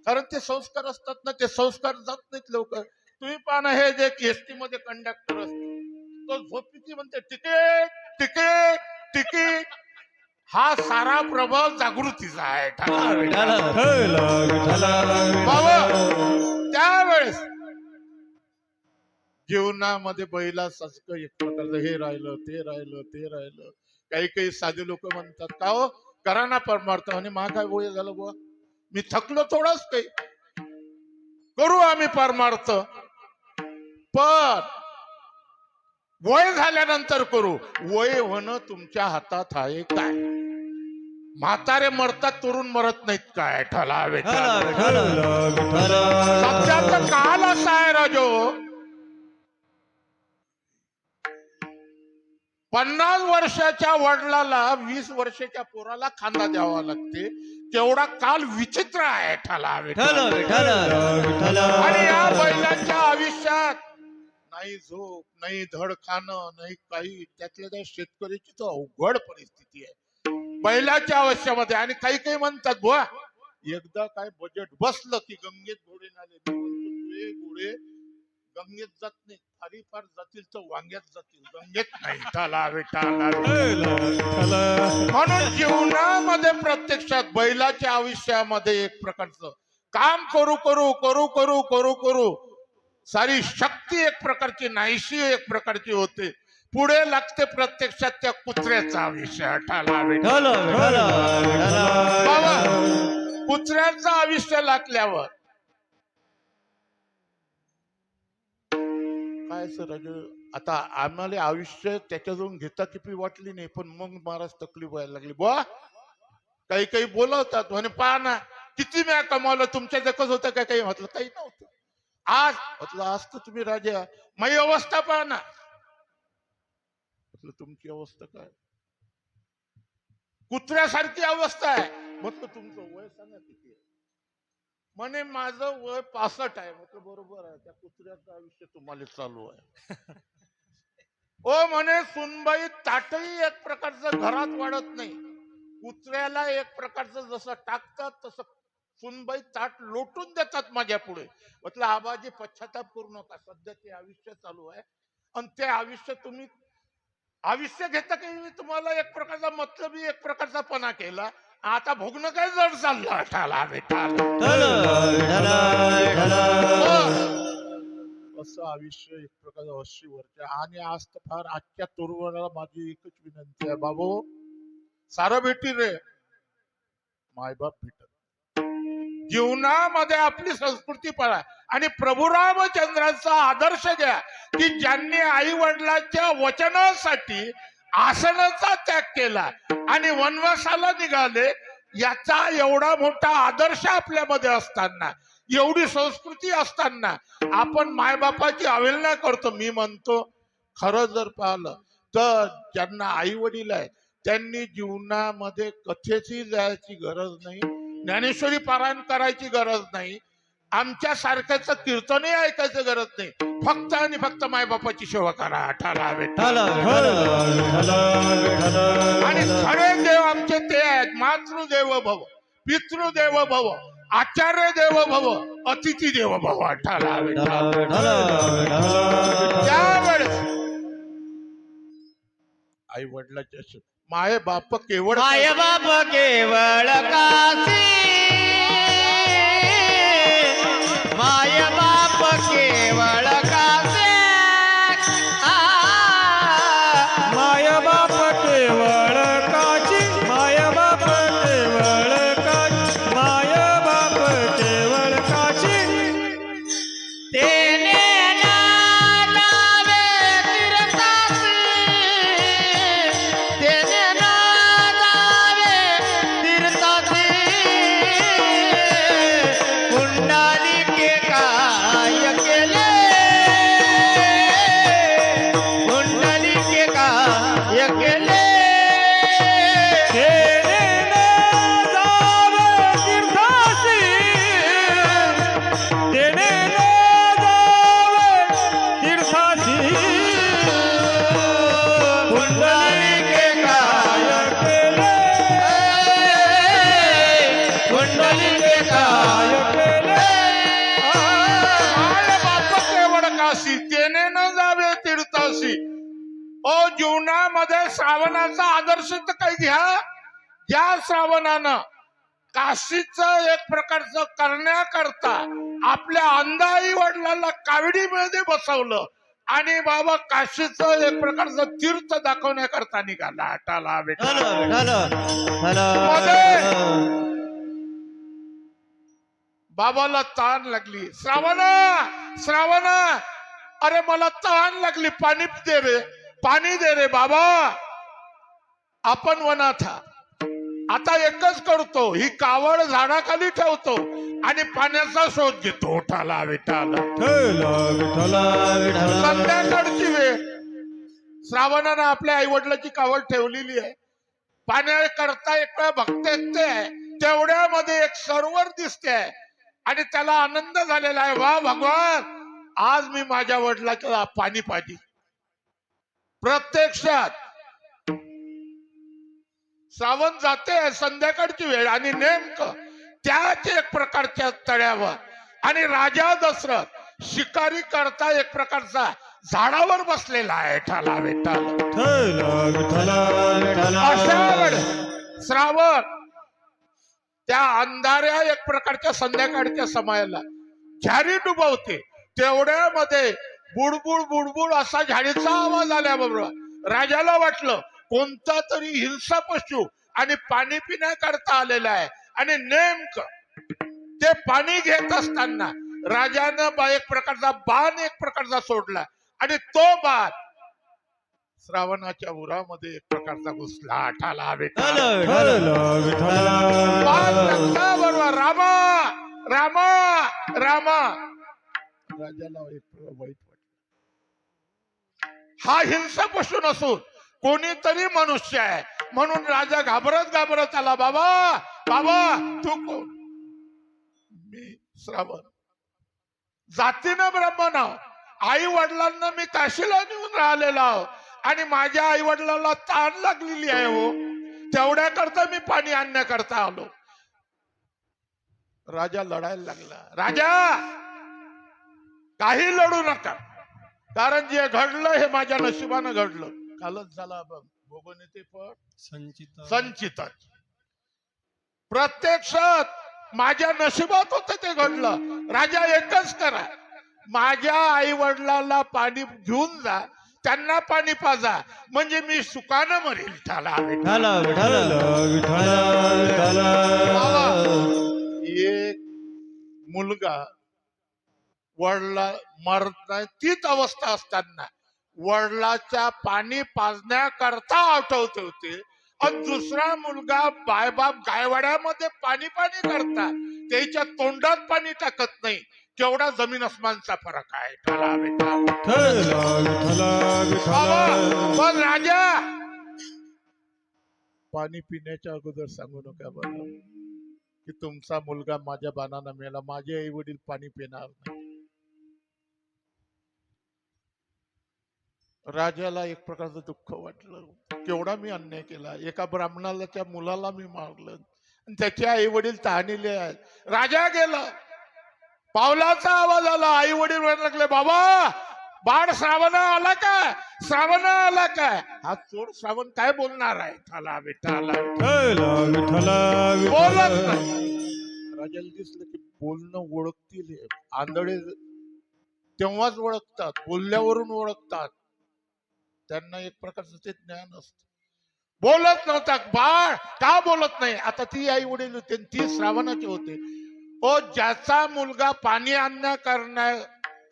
कारण ते संस्कार असतात ना, ते संस्कार जात नाहीत लवकर. तुम्ही पाहा ना, हे जे एसटी मध्ये कंडक्टर असतो तो झोपीची म्हणते तिकीट तिकीट तिकीट. हा सारा प्रभाव जागृतीचा आहे बाबा. त्यावेळेस जीवनामध्ये बैला सचक एक प्रकारचं हे राहिलं ते राहिलं ते राहिलं. काही काही साधे लोक म्हणतात का हो करा ना परमार्थ, आणि मा काय वय झालं बुवा, मी थकलो थोडंच काही, करू आम्ही परमार्थ, पण वय झाल्यानंतर करू. वय होणं तुमच्या हातात आहे काय? म्हातारे मरतात, तरुण मरत नाहीत काय? ठलावे सध्याचा काल असा आहे राजो, 50 वर्षाच्या वडिलाला 20 वर्षाच्या पोराला खांदा द्यावा लागते. तेवढा काल विचित्र आहे ठलावे. आणि या बैलाच्या आयुष्यात नाही झोप, नाही धड खाणं, नाही काही. त्यातल्या त्या शेतकऱ्याची तर अवघड परिस्थिती आहे बैलाच्या आयुष्यामध्ये. आणि काही काही म्हणतात बुवा एकदा काय बजेट बसलं की गंगेत घोडे नाले. घोडे गंगेत जात नाही, फारी फार जातील तर वांग्यात जातील, गंगेत नाही. म्हणून जीवनामध्ये प्रत्यक्षात बैलाच्या आयुष्यामध्ये एक प्रकारचं काम करू करू करू करू करू करू सारी शक्ती एक प्रकारची नाहीशी एक प्रकारची होते. पुढे लागते प्रत्यक्षात त्या कुत्र्याचा आयुष्य. बाबा कुत्र्याचं आयुष्य लागल्यावर काय सर, आता आम्हाला आयुष्य त्याच्याजवळून घेता किती वाटली नाही, पण मग महाराज तकलीफ व्हायला लागली बुवा. काही काही बोलवतात म्हणे पहा ना किती म्या कमावलं, तुमच्या देखत होतं काय? काही म्हटलं काही नव्हतं. आज म्हटलं आज तर तुम्ही राजा, माझी अवस्था पहा ना. म्हटलं तुमची अवस्था काय? कुत्र्यासारखी अवस्था आहे. म्हटलं तुमचं वय सांगा किती आहे? म्हणे माझं वय 65 आहे. म्हटलं बरोबर आहे, त्या कुत्र्याचं आयुष्य तुम्हाला चालू आहे. ओ म्हणे सुनबाई ताटही एक प्रकारचं घरात वाढत नाही. कुत्र्याला एक प्रकारचं जसं टाकतात तसं सुनबाई ताट लोटून देतात माझ्या पुढे. म्हटलं आबाजी पश्चाताप करू नका, सध्या ते आयुष्य चालू आहे. आणि ते आयुष्य तुम्ही आयुष्य घेता की तुम्हाला एक प्रकारचा मतलबी एक प्रकारचा पणा केला. आता भोगणं काय जड चाललं. असं आयुष्य एक प्रकारचं 80 वर्ष. आणि आज तर फार आजच्या तरुणाला माझी एकच विनंती आहे, बाबू सारं भेटी रे, मायबाप भेटत. जीवनामध्ये आपली संस्कृती पाळा आणि प्रभू रामचंद्रांचा आदर्श घ्या की ज्यांनी आई वडिलांच्या वचनासाठी आसनाचा त्याग केला आणि वनवासाला निघाले. याचा एवढा मोठा आदर्श आपल्यामध्ये असताना, एवढी संस्कृती असताना आपण मायबापाची अवहेलना करतो. मी म्हणतो खरं जर पाहिलं तर ज्यांना आई वडील आहे त्यांनी जीवनामध्ये कथेची जायची गरज नाही, ज्ञानेश्वरी पारायण करायची गरज नाही, आमच्या सारख्याच कीर्तनही ऐकायचं गरज नाही. फक्त आणि फक्त मायबापाची सेवा करा. आणि खरे देव आमचे ते आहेत, मातृदेव भव, पितृदेव भव, आचार्य देव भव, अतिथी देव भव. त्यावेळेस आई वडिलाच्या माय बाप केवळ माय बाप केवळ काशी, माय बाप केवळ काशी. माय बाप केवळ काची, माय जीवनामध्ये श्रावणाचा आदर्श तर काही घ्या. ज्या श्रावणानं काशीचं एक प्रकारचं करण्याकरता आपल्या अंधाई वडिलांना कावडीमध्ये बसवलं आणि बाबा काशीचं एक प्रकारचं तीर्थ दाखवण्याकरता निघाला. आटाला बेटा बाबाला ताण लागली. श्रावणा अरे मला ताण लागली, पाणी दे रे, पाणी दे रे बाबा. आपण वनात आता एकच करतो, ही कावड झाडाखाली ठेवतो आणि पाण्याचा शोध घेतो. उठाला विठाला संध्याकाळची वेळ. श्रावणानं आपल्या आई वडिलांची कावड ठेवलेली आहे. पाण्याकरता एक वेळा भक्त एकटे आहे, तेवढ्यामध्ये एक सरोवर दिसते आणि त्याला आनंद झालेला आहे. वा भगवान, आज मी माझ्या वडिलांना पाणी पाहिजे. प्रत्यक्षात श्रावण जाते संध्याकाळची वेळ आणि नेमकं त्याच एक प्रकारच्या तळ्यावर आणि राजा दशरथ शिकारी करता एक प्रकारचा झाडावर बसलेला आहे. ठाला अशा वेळ श्रावण त्या अंधाऱ्या एक प्रकारच्या संध्याकाळच्या समयाला झाडी डुबवते. तेवढ्यामध्ये बुडबुड बुडबुड असा झाडीचा आवाज आल्याबरोबर राजाला वाटलं कोणता तरी हिंसा पशु आणि पाणी पिण्याकरता आलेला आहे. आणि नेमकं ते पाणी घेत असताना राजानं एक प्रकारचा बाण एक प्रकारचा सोडला आणि तो बाण श्रावणाच्या उरामध्ये एक प्रकारचा घुसला. ठाला बरोबर रामा रामा रामा. राजाला एक वाईट वाटलं. हा हिंसा पशु नसून कोणीतरी मनुष्य आहे म्हणून राजा घाबरत आला. बाबा तू कोण? मी श्रावण, जातीनं ब्राह्मण आहो. आई वडिलांना मी काशीला नेऊन राहिलेला आहो आणि माझ्या आई वडिलांना ताण लागलेली आहे हो, तेवढ्या करता मी पाणी आणण्याकरता आलो. राजा लढायला लागला. राजा काही लढू नका, कारण जे घडलं हे माझ्या नशिबानं घडलं. कालच झाला बघ भोगून येते पण संचित. प्रत्यक्षात माझ्या नशिबात होतं ते घडलं. राजा एकच करा, माझ्या आई वडिलांना पाणी घेऊन जा, त्यांना पाणी पाजा, म्हणजे मी सुखानं मरेल. एक मुलगा वडिला मरत नाही तीच अवस्था असताना वडिलाच्या पाणी पाजण्याकरता आठवते होते आणि दुसरा मुलगा बायबाप गायवाड्यामध्ये पाणी करता त्याच्या तोंडात पाणी टाकत नाही. केवढा जमीन अस्मानचा फरक आहे. पण राजा पाणी पिण्याच्या अगोदर सांगू नका बरं की तुमचा मुलगा माझ्या बाणानं मेला, माझे आई वडील पाणी पिणार नाही. राजाला एक प्रकारचं दुःख वाटलं. केवढा मी अन्याय केला. एका ब्राह्मणाला त्या मुलाला मी मारलं आणि त्याचे आई वडील तहानीले आहेत. राजा गेला, पावलाचा आवाज आला. आई वडील म्हणायला लागले, बाबा बाळ श्रावणा आला काय? श्रावणा आला काय? हा चोर श्रावण काय बोलणार आहे? बोलत नाही. राजाला दिसलं की बोलणं ओळखतील. आंधळे तेव्हाच ओळखतात, बोलल्यावरून ओळखतात. त्यांना एक प्रकारचं ते ज्ञान असत. बोलत नव्हता. बाळ का बोलत नाही? आता ती आई वडील होते, ती श्रावणाचे होते. ज्याचा मुलगा पाणी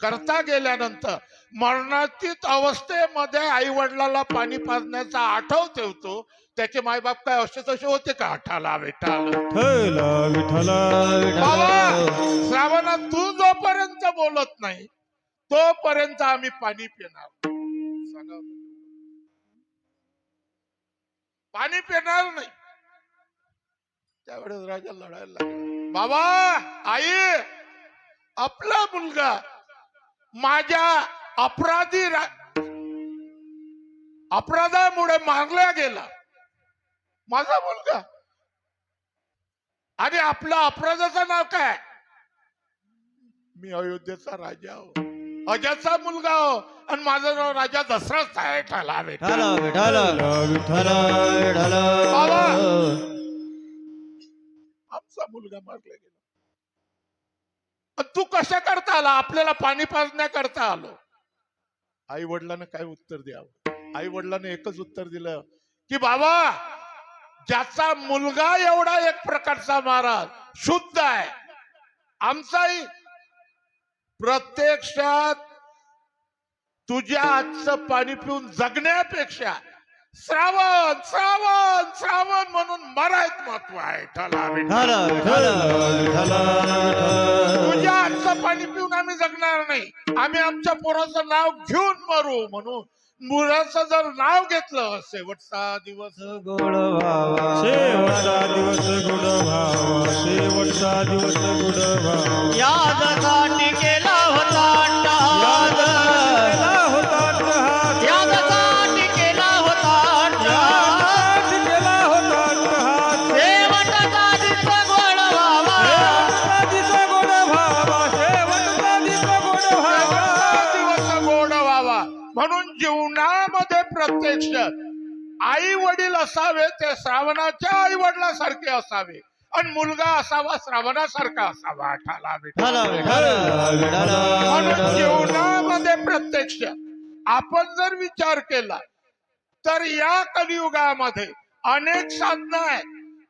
करता गेल्यानंतर मरणातीत अवस्थेमध्ये आई वडिलाला पाणी पाजण्याचा आठव ठेवतो, त्याचे मायबाप काय असे तसे होते का? श्रावणा तू जोपर्यंत बोलत नाही तोपर्यंत आम्ही पाणी पिणार. पाणी पिणार नाही. त्यावेळेस राजा लढायला लागला. बाबा आई, आपला मुलगा माझ्या अपराधामुळे मारला गेला. माझा मुलगा. आणि आपला अपराधाचं नाव काय? मी अयोध्येचा राजा आहो. अजाचा मुलगा हो आणि माझं नाव राजा दसराच आहे. ठाला विठ्ठल विठ्ठल विठ्ठल विठ्ठल बाबा. आमचा मुलगा मारला गेला. पण तू कशा करता आला? आपल्याला पाणी पाजण्याकरता आलो. आई वडिलांना काय उत्तर द्यावं? आई वडिलांना एकच उत्तर दिलं की बाबा, ज्याचा मुलगा एवढा एक प्रकारचा महाराज शुद्ध आहे, आमचाही प्रत्यक्षात तुझ्या हातचं पाणी पिऊन जगण्यापेक्षा श्रावण श्रावण श्रावण म्हणून मरायत महत्व आहे. ठाला विठ्ठल विठ्ठल विठ्ठल तुझ्या हातचं पाणी पिऊन आम्ही जगणार नाही. आम्ही आमच्या पोराचं नाव घेऊन मरू. म्हणून मुलाचं जर नाव घेतलं, शेवटचा दिवस गोड भावा शेवटचा दिवस गुड भावा शेवटचा दिवस गुड भावा याद काठी केला होता अट्टहास. केला होता अट्टहास. याद काठी केला होता अट्टहास. केला होता अट्टहास. शेवटचा दिवस गोड भावा शेवटचा दिवस गोड भावा शेवटचा दिवस गोड भावा दिवस गोड व्हावा. म्हणून जीवनामध्ये प्रत्यक्ष आई वडील असावे, ते श्रावणाच्या आई वडिलांसारखे असावे आणि मुलगा असावा श्रावणासारखा असावा. ठाला विठ्ठल विठ्ठल. विठ्ठल विठ्ठल म्हणून जीवनामध्ये प्रत्यक्ष आपण जर विचार केला तर या कलियुगामध्ये अनेक साधनं आहेत,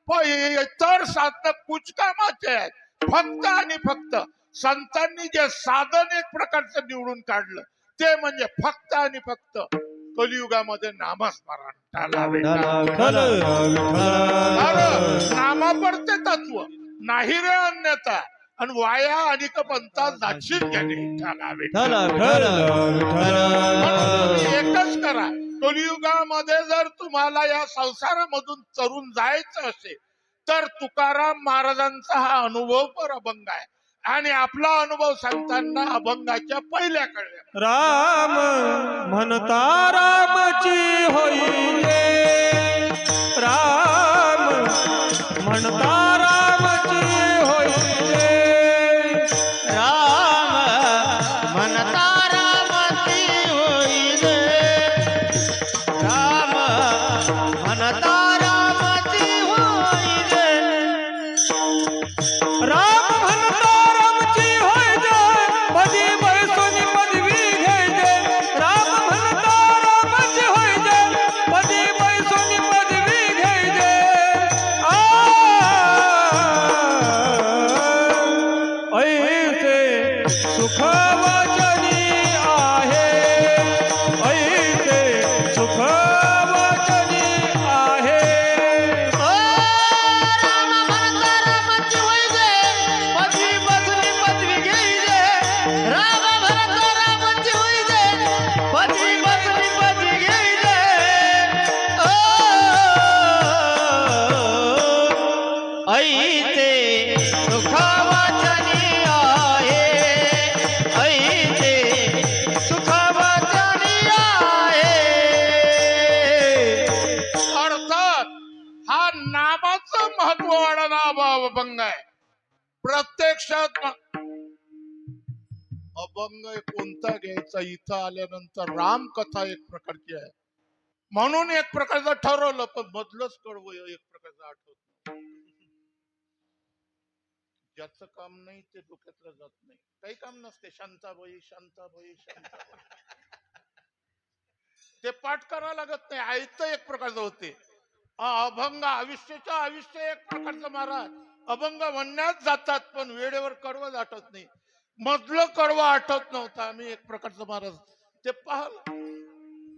पण इतर साधनं कुचकामाचे आहेत. फक्त आणि फक्त संतांनी जे साधन एक प्रकारचं निवडून काढलं ते म्हणजे फक्त आणि फक्त कलियुगामध्ये नामस्मरण. ठाला विठ्ठल. अरे नामापरते तत्व नाही रे अन्यथा, आणि वाया अनिक पंथा जाशील गेले. ठाला विठ्ठल विठ्ठल. विठ्ठल म्हणून तुम्ही एकच करा, कलियुगामध्ये जर तुम्हाला या संसारामधून चरून जायचं असेल तर तुकाराम महाराजांचा हा अनुभव पर अभंग आहे. आणि आपला अनुभव सांगताना अभंगाच्या पहिल्या कळल्या. राम म्हणता रामची होई रे. राम म्हणता रामची होई रे. राम म्हणता रामची होई रे. राम म्हणता रामची होई रे. राम म्हणता रामची होय जय पदी बैसोनी पदवी घे जय. राम म्हणता रामची होय जय पदी बैसोनी पदवी घे जय. ऐसे सुख वचनी आहे. ऐसे सुख वचनी आहे. राम म्हणता रामची होई रे. पदवी बसली पदवी घेई रे. राम म्हणता रामची होई रे. पदवी बसली पदवी घेई रे. ऐसे सुख वाचनी आहे. ऐसे सुख वाचनी आहे. अर्थात हा नामाचं महत्व वाढवणा अभंग आहे. प्रत्यक्षात अभंग कोणता घ्यायचा इथं आल्यानंतर रामकथा एक प्रकारची आहे म्हणून एक प्रकारचं ठरवलं, पण मधलंच कडवं एक प्रकारचं आठवत. ज्याचं काम नाही ते डोक्यातलं जात नाही. काही काम नसते. शांताबाई शांताबाई शांताबाई ते पाठ करावं लागत नाही. आयतं एक प्रकारचं होते. अभंग आयुष्याच्या आयुष्य एक प्रकारचं महाराज अभंग म्हणण्यात जातात, पण वेळेवर कडवं आठवत नाही. मधलं कडवं आठवत नव्हतं. आम्ही एक प्रकारचं महाराज ते पाहिलं.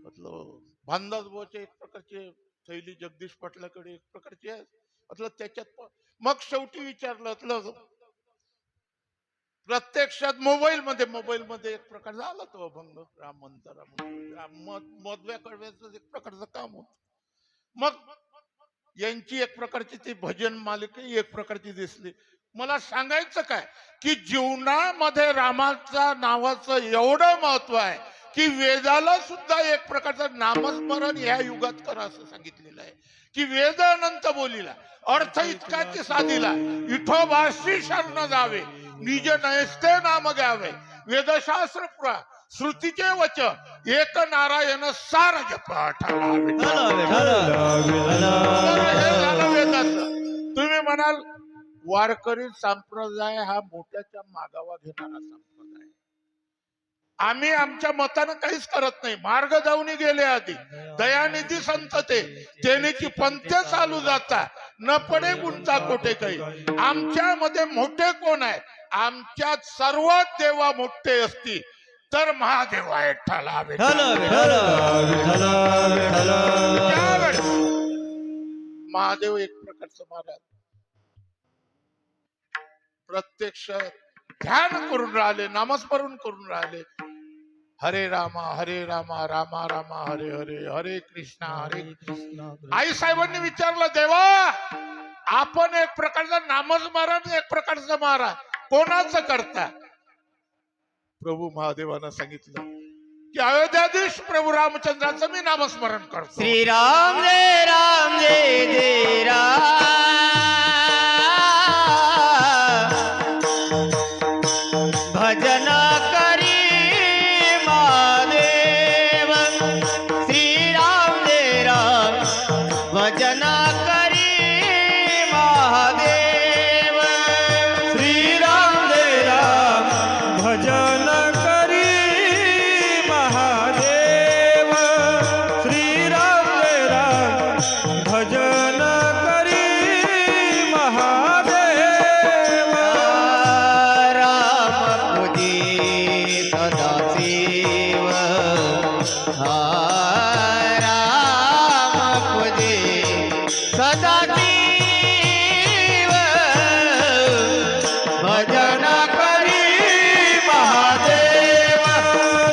म्हटलं भानदास बोचे एक प्रकारचे, थैली जगदीश पाटलाकडे एक प्रकारचे आहेत. म्हटलं त्याच्यात मग शेवटी विचारलं, प्रत्यक्षात मोबाईल मध्ये एक प्रकार झाला तो अभंग. राम म्हणता राम मधव्या कडव्याचं एक प्रकारचं काम होत. मग यांची एक प्रकारची ती भजन मालिका एक प्रकारची दिसली. मला सांगायचं काय की जीवनामध्ये रामाच्या नावाचं एवढं महत्व आहे की वेदाला सुद्धा एक प्रकारचं नामस्मरण या युगात करा असं सांगितलेलं आहे. की वेद अनंत बोलीला अर्थ इतका की साधीला विठोबाशी शरण जावे निज नयस्ते नाम घ्यावे वेदशास्त्र पुराण श्रुतीचे वचन एक नारायण सार जप विठ्ठला विठ्ठला. तर हे झालं वेदाचं. तुम्ही म्हणाल वारकरी संप्रदाय हा मोठ्याच्या मागावा घेणारा संप्रदाय. आम्ही आमच्या मतानं काहीच करत नाही. मार्ग जाऊनी गेले आधी दयानिधी संत ते जेनेची पंथ्य चालू जाता न पडे गुंचा कोठे काही. आमच्यामध्ये मोठे कोण आहे? आमच्यात सर्वात देवा मोठे असतील तर महादेव आहे. महादेव एक प्रकारचं महाराज प्रत्यक्ष ध्यान करून राहिले, नामस्मरण करून राहिले. हरे रामा रामा रामा हरे हरे, हरे कृष्णा कृष्णा. आई साहेबांनी विचारलं, देवा आपण एक प्रकारचं नामस्मरण एक प्रकारचं महाराज कोणाचं करता? प्रभू महादेवानं सांगितलं की अयोध्याधीश प्रभू रामचंद्राचं मी नामस्मरण करतो. श्रीराम जय जय राम, भजन करी महादेव. श्रीराम जय राम, भजन करी महादेव. श्रीराम जय राम, भजन करी महादेव. श्रीराम जय राम, भजन करी महादेव. राम पूजी सदा शिव, राम पूजी सदा शिव, भजन करी महादेव.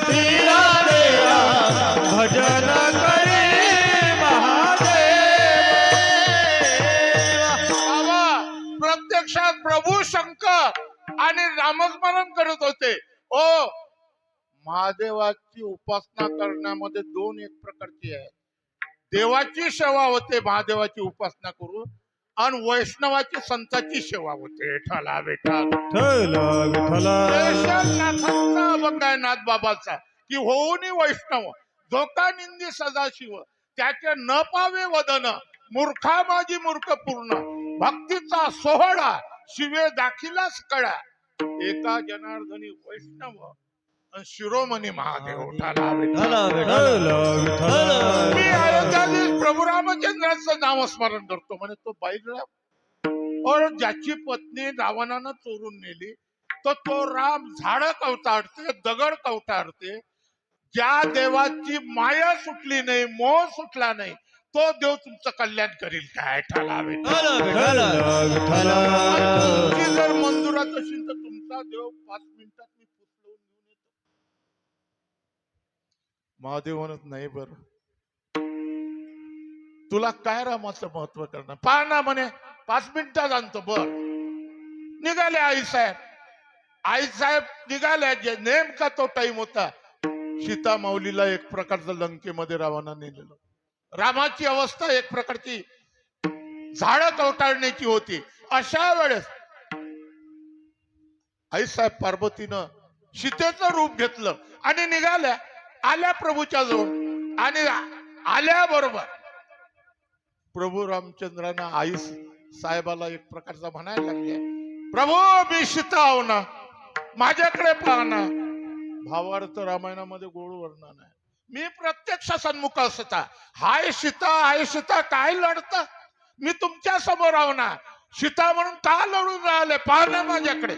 श्रीराम जय राम, भजन करी महादेव. बाबा प्रत्यक्षात प्रभू शंकर आणि नामस्मरण करत होते. ओ महादेवाची उपासना करण्यामध्ये दोन एक प्रकारची आहे. देवाची सेवा होते महादेवाची उपासना करून, आणि वैष्णवाची संतांची सेवा होते. विठ्ठला विठ्ठल. नाथांचा अभंग आहे नाथ बाबाचा की होऊनी वैष्णव धोका निंदी सदाशिव, त्याचे न पावे वदन मूर्खा माझी मूर्ख पूर्ण. भक्तीचा सोहळा शिवे दाखिलाच कळा, एका जनार्दनी वैष्णव आणि शिरोमणी महादेव. मी अयोध्याधीश प्रभू रामचंद्राचं नामस्मरण करतो म्हणे. तो बैल और ज्याची पत्नी रावणानं चोरून नेली तो राम झाड कवटाळते, दगड कवटाळते. ज्या देवाची माया सुटली नाही, मोह सुटला नाही, तो देव तुमचं कल्याण करील काय. तुमची जर मंजुरात असेल तर तुमचा देव 5 मिनिटात मी पुसलवून घेऊन येतो. महादेव म्हणत नाही, बर तुला काय रामाचं महत्व करणार पहा ना म्हणे. 5 मिनिटात आणतो. बर निघाले आई साहेब निघाले. जे नेमका तो टाइम होता, सीता माऊलीला एक प्रकारचं लंकेमध्ये रावणा नेलेलं. रामाची अवस्था एक प्रकारची झाड कवटाळण्याची होती. अशा वेळेस आईसाहेब पार्वतीनं सीतेचं रूप घेतलं आणि निघाल्या. आल्या प्रभूच्या जवळ, आणि आल्याबरोबर प्रभू रामचंद्रानं आई साहेबाला एक प्रकारचा म्हणायला लागले, प्रभू मी सीता आहो ना, माझ्याकडे पहा ना. भावार्थ रामायणामध्ये गोड वर्णन आहे. मी प्रत्यक्ष सन्मुख असता हाय सीता काय लढता? मी तुमच्या समोर आहो ना. सीता म्हणून का लढून राहिले? पहा ना माझ्याकडे.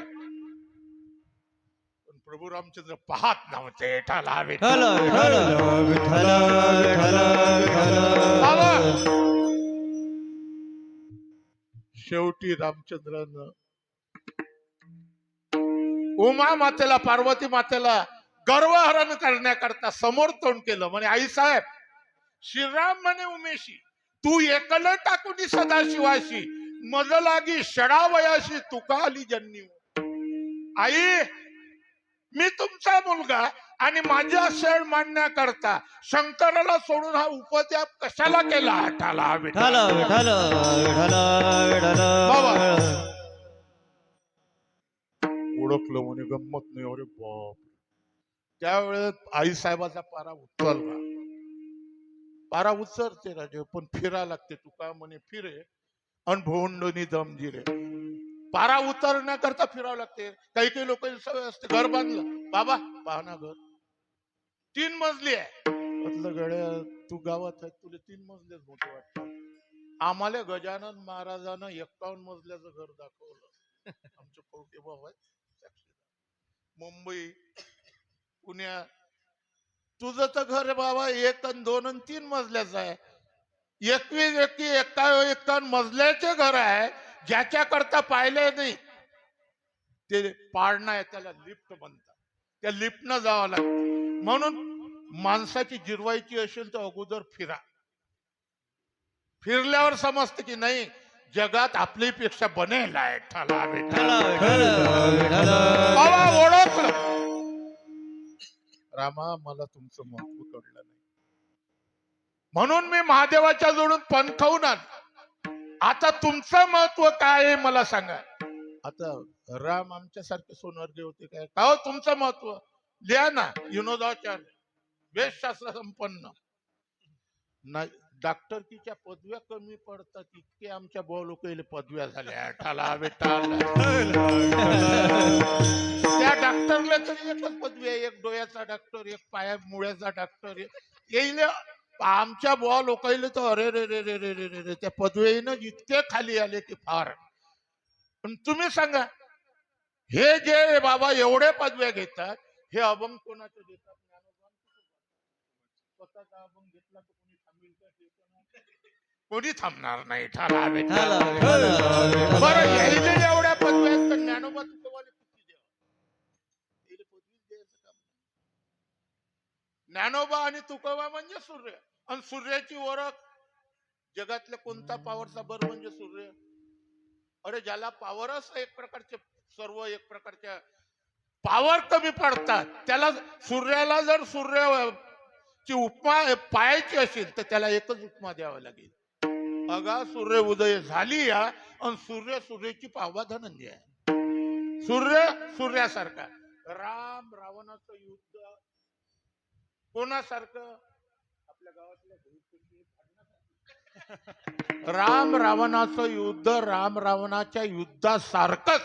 पण प्रभू रामचंद्र पाहत नव्हते. शेवटी रामचंद्रानं उमा मातेला, पार्वती मातेला गर्वहरण करण्याकरता समोर तोंड केलं. म्हणे आई साहेब, श्रीराम म्हणे उमेशी, तू एकल टाकून सदाशिवाशी, मज लागी षडावयाशी तुका आली जन्नी. आई मी तुमचा मुलगा, आणि माझ्या शेड मांडण्याकरता शंकराला सोडून हा उपद्याप कशाला केला? ओळखलं म्हणे गंमत नाही. अरे बाप, त्यावेळेस आईसाहेबाचा पारा उचलला. पारा उचलते राजे, पण फिरा लागते. तुका म्हणे फिरे अन भोंडोनी दम जिरे. पारा उतरण्याकरता फिरावं लागते. काही काही लोक सवय असते, घर बांधलं, बाबा पाहना घर 3 मजली आहे. म्हटलं गड्या, तू गावात आहे, तुला 3 मजलेच मोठे वाटतात. आम्हाला गजानन महाराजानं 51 मजल्याचं घर दाखवलं. आमचे कवटे भाऊ आहेत, मुंबई पुण्या. तुझं तर घर बाबा 1 अन 2 अन 3 मजल्याचं आहे. 21 मजल्याचे घर आहे. ज्याच्या करता पाहिले नाही ते पाळणं आहे, त्याला लिफ्ट म्हणतात. त्या लिफ्टनं जावं लागतं. म्हणून माणसाची जिरवायची असेल तर अगोदर फिरा. फिरल्यावर समजतं की नाही, जगात आपल्यापेक्षा बनेल आहे. बाबा ओळखलं, रामा मला तुमचं महत्व कळलं नाही, म्हणून मी महादेवाच्या जोडून पंथवून आलो. आता तुमचं महत्व काय आहे मला सांगा. आता राम आमच्यासारखे सोनवर्गे होते काय? का हो तुमचं महत्व लिहा ना. विनोदाचार्य, वेदशास्त्र संपन्न. नाही, डॉक्टरकीच्या पदव्या कमी पडतात, इतके आमच्या भाऊ लोकांना पदव्या झाल्या. ठाला बेटाल. त्या डॉक्टरला तरी एकच पदवी आहे, एक डोळ्याचा डॉक्टर, एक पाया मुळ्याचा डॉक्टर. येईल आमच्या बुवा लोकांना तर अरे रे रे रे रे रे रे रे, त्या पदवीनं इतके खाली आले की फार. पण तुम्ही सांगा, हे जे बाबा एवढे पदव्या घेतात, हे अभंग कोणाचे देतात? स्वतःचा अभंग घेतला तर कोणी थांबेल का? कोणी थांबणार नाही. बरं, यायले एवढ्या पदव्या आहेत, तर ज्ञानोबा तुकोबाला किती द्यावं? पदवी द्यायचं काम. ज्ञानोबा आणि तुकोबा म्हणजे सूर्य, आणि सूर्याची ओळख जगातल्या कोणता पॉवरचा बर म्हणजे सूर्य. अरे ज्याला पॉवरच एक प्रकारचे सर्व एक प्रकारच्या पॉवर कमी पडतात, त्याला सूर्याला जर सूर्याची उपमा पाहायची असेल तर त्याला एकच उपमा द्यावा लागेल. अगा सूर्य उदय झाली या, आणि सूर्याची पावा धनंजय आहे. सूर्यासारखा. राम रावणाचं युद्ध कोणासारखं? आपल्या गावातल्या राम रावणाचं युद्ध राम रावणाच्या युद्धासारखंच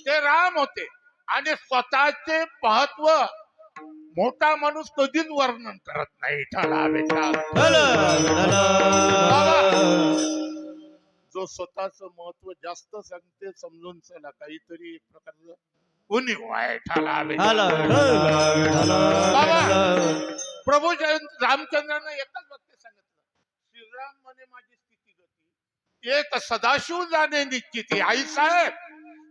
ते राम होते. आणि स्वतःचे महत्व मोठा माणूस कधीच वर्णन करत नाही. जो स्वतःच महत्व जास्त सांगते, समजून चला काहीतरी एक प्रकारचं उणीव आहे. प्रभू रामचंद्रानं एकच वाक्य सांगितलं, श्रीराम म्हणे माझी स्थिती गती एक सदाशिव जाणे निश्चिती. आई साहेब,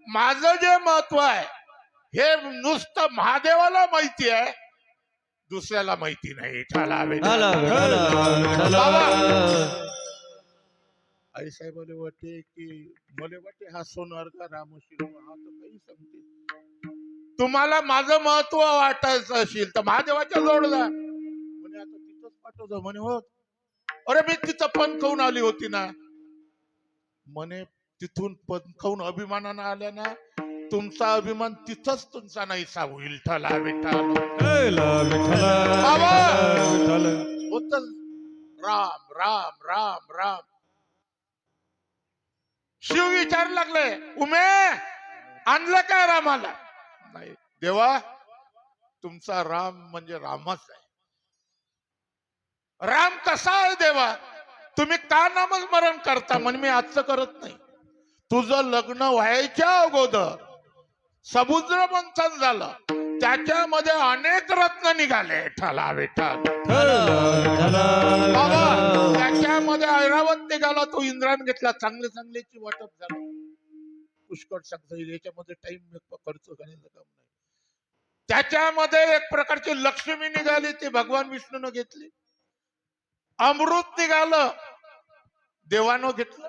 माझं जे महत्व आहे हे नुसतं महादेवाला माहिती आहे, दुसऱ्याला माहिती नाही. आई साहेबाला वाटते की मला वाटते हा सोनारका रामशिरो हा तर काही सांगते. तुम्हाला माझं महत्व वाटायचं असेल तर महादेवाच्या जोड जा. म्हणे आता तिथंच पाठवतो. म्हणे हो, अरे मी तिथं पंखावून आली होती ना. म्हणे तिथून पंखावून अभिमानानं आल्या ना, तुमचा अभिमान तिथंच तुमचा नाहीसा होईल. होत राम राम राम राम. शिव विचार लागले, उमे आणलं काय रामाला? नाही देवा, तुमचा राम म्हणजे रामच आहे. राम कसा आहे देवा? तुम्ही का नामस्मरण करता? म्हणे मी आजचं करत नाही. तुझं लग्न व्हायच्या अगोदर समुद्र मंथन झालं, त्याच्यामध्ये अनेक रत्न निघाले. बाबा, त्याच्यामध्ये ऐरावत निघाला, तो इंद्रान घेतला. चांगले चांगल्याची वाटप झालं. पुष्कळ सांगता येईल, याच्यामध्ये टाइम खर्च करायचं काम नाही. त्याच्यामध्ये एक प्रकारची लक्ष्मी निघाली, ती भगवान विष्णूनं घेतली. अमृत निघालं, देवानं घेतलं.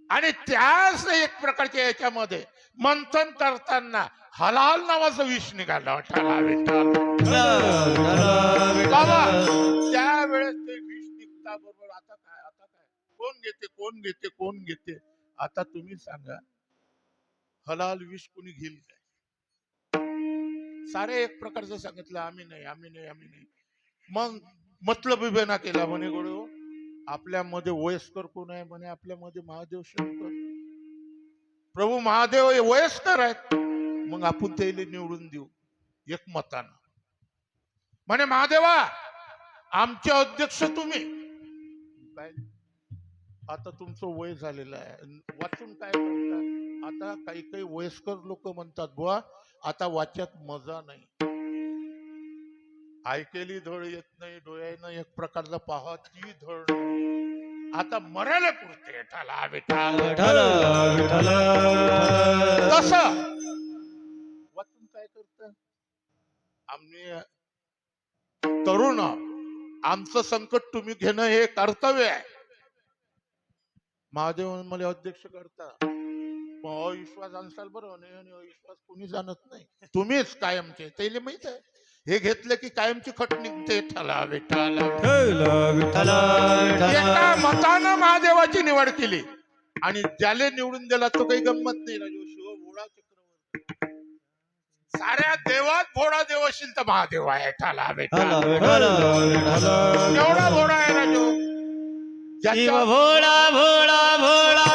आणि त्याच एक प्रकारच्या याच्यामध्ये मंथन करताना हलाल नावाचं विष निघालं. बाबा, त्यावेळेस ते विष निघता बरोबर आता काय कोण घेते आता तुम्ही सांगा, हलाल विष कुणी घेईल काय? सारे एक प्रकारचं सांगितलं, आम्ही नाही. मग मतलब बिबेना केला म्हणे गोडो, आपल्यामध्ये वयस्कर कोण आहे म्हणे, आपल्यामध्ये महादेव शंकर प्रभू महादेव हे वयस्कर आहेत, मग आपण त्याला निवडून देऊ एकमतानं. म्हणे महादेवा आमचे अध्यक्ष तुम्ही. काय आता तुमचं वय झालेलं आहे, वाचून काय करता? आता काही वयस्कर लोक म्हणतात बुवा आता वाच्यात मजा नाही, ऐकेली धड येत नाही, डोळ्यानं एक प्रकारचा पाहती धड नाही, आता मरायला पुरते ठाला तस वाचून काय करत? आम्ही तरुण आमचं संकट तुम्ही घेणं हे कर्तव्य आहे. महादेव मला अध्यक्ष करता, अविश्वास आणसाल बरं नाही, आणि अविश्वास कोणी जाणत नाही, तुम्हीच कायमचे त्याला माहित आहे. हे घेतलं की कायमची खट निघते. ठाला विठाला एका मतानं महादेवाची निवड केली आणि ज्याला निवडून दिला तो काही गंमत नाही. राजू शिव भोळा चक्रवर्ती, साऱ्या देवात भोळा देव असेल तर महादेव आहे. ठाला विठाला एवढा भोळा आहे राजू. शिव भोळा भोळा भोळा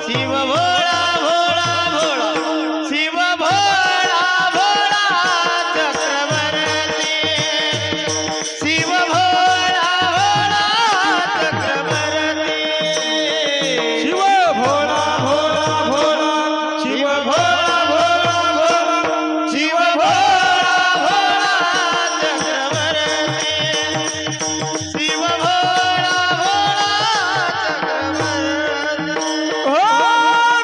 शिव भोळा भोळा भोळा शिव भोळा भोळा चक्रवर्ती शिव भोळा भोळा चक्रवर्ती शिव भोळा भोळा भोळा शिव भोळा भोळा भोळा शिव भोळा भोळा चक्रवर्ती शिव भोळा हो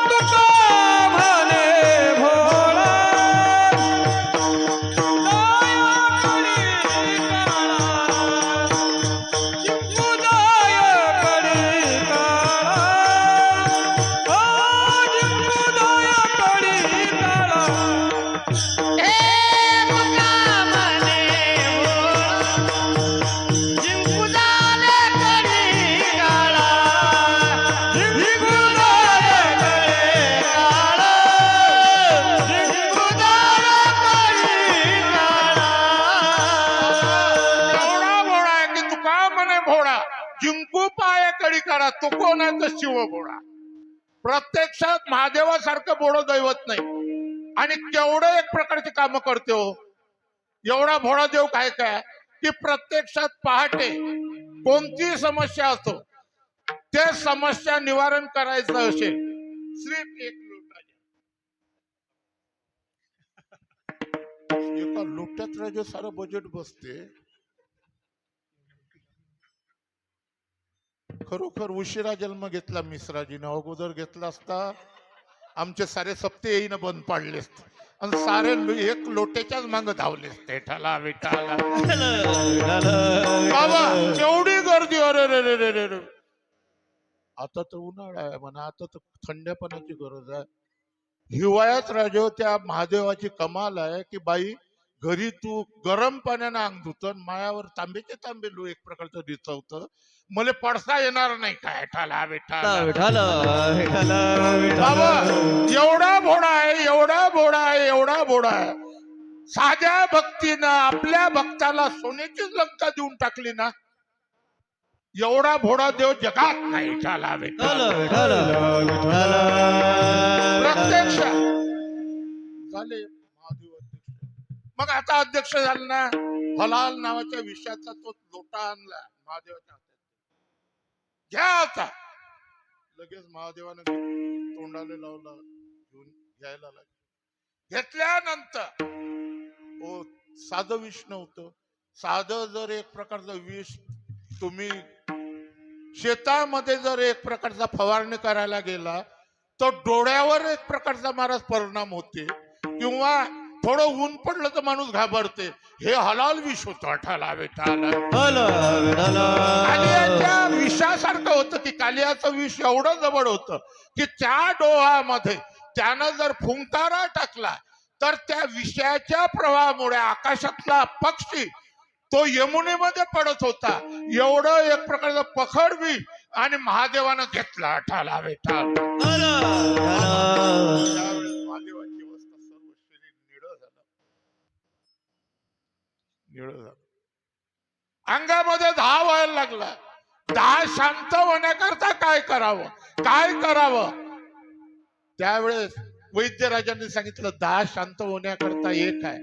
तुका म्हणे भोळा जिंकू पाय कडी करा. तो कोण आहे? तर शिव भोळा. प्रत्यक्षात महादेवासारखं बोडं दैवत नाही, आणि केवढं एक प्रकारची कामं करते हो. एवढा भोळा देव काय की प्रत्यक्षात पहाटे कोणतीही समस्या असतो, ते समस्या निवारण करायचं असेल सिर्फ एक लोटा, एका लोट्यात राजे सारं बजेट बसते. खरोखर उशिरा जन्म घेतला मिश्राजीने, अगोदर घेतला असता आमचे सारे सप्ते येईन बंद पाडले असते आणि सारे एक लोट्याच्याच मांग धावले असते. ठाला विठाला बाबा केवढी गर्दी. अरे रे रे रे रे. आता तर उन्हाळा आहे म्हणा, आता तर थंड्या पाण्याची गरज आहे. हिवाळ्यात राजे त्या महादेवाची कमाल आहे की बाई घरी तू गरम पाण्यानं अंग धुतं, मायावर तांबेचे तांबे लो एक प्रकारचं दिसवतं, मला पडसा येणार नाही काय. ठाला विठाला बाबा एवढा भोळा आहे, एवढा भोळा आहे, एवढा भोळा आहे. साध्या भक्तीनं आपल्या भक्ताला सोन्याची लंका देऊन टाकली ना, एवढा भोळा देव जगात नाही. ठाला विठाला प्रत्यक्ष झाले महादेव अध्यक्ष. मग आता अध्यक्ष झाला ना, हलाल नावाच्या विषयाचा तो लोटा आणला महादेवाच्या हातात, घ्या आता. लगेच महादेवानं तोंडाला लावला, घेऊन घ्यायला लागले. घेतल्यानंतर हो साधं विष नव्हतं. साधं जर एक प्रकारचं विष तुम्ही शेतामध्ये जर एक प्रकारचा फवारणी करायला गेला तर डोळ्यावर एक प्रकारचा महाराज परिणाम होते, किंवा थोडं ऊन पडलं तर माणूस घाबरते. हे हलाल विष होतं. ठाला विठाला कालियाच्या विषासारखं होतं की कालियाचं विष एवढं जवळ होतं की त्या डोहामध्ये त्यानं जर फुंकारा टाकला तर त्या विषयाच्या प्रवाहामुळे आकाशातला पक्षी तो यमुनेमध्ये पडत होता. एवढं एक प्रकारचं पखड विष आणि महादेवानं घेतला ठाला विठाल. विठ्ठल त्यावेळेस महादेवाची अवस्था सर्व शरीर निळं झालं. निळं झालं. अंगामध्ये दाह व्हायला लागला. दाह शांत होण्याकरता काय करावं, काय करावं? त्यावेळेस वैद्यराजांनी सांगितलं दाह शांत होण्याकरता एक आहे,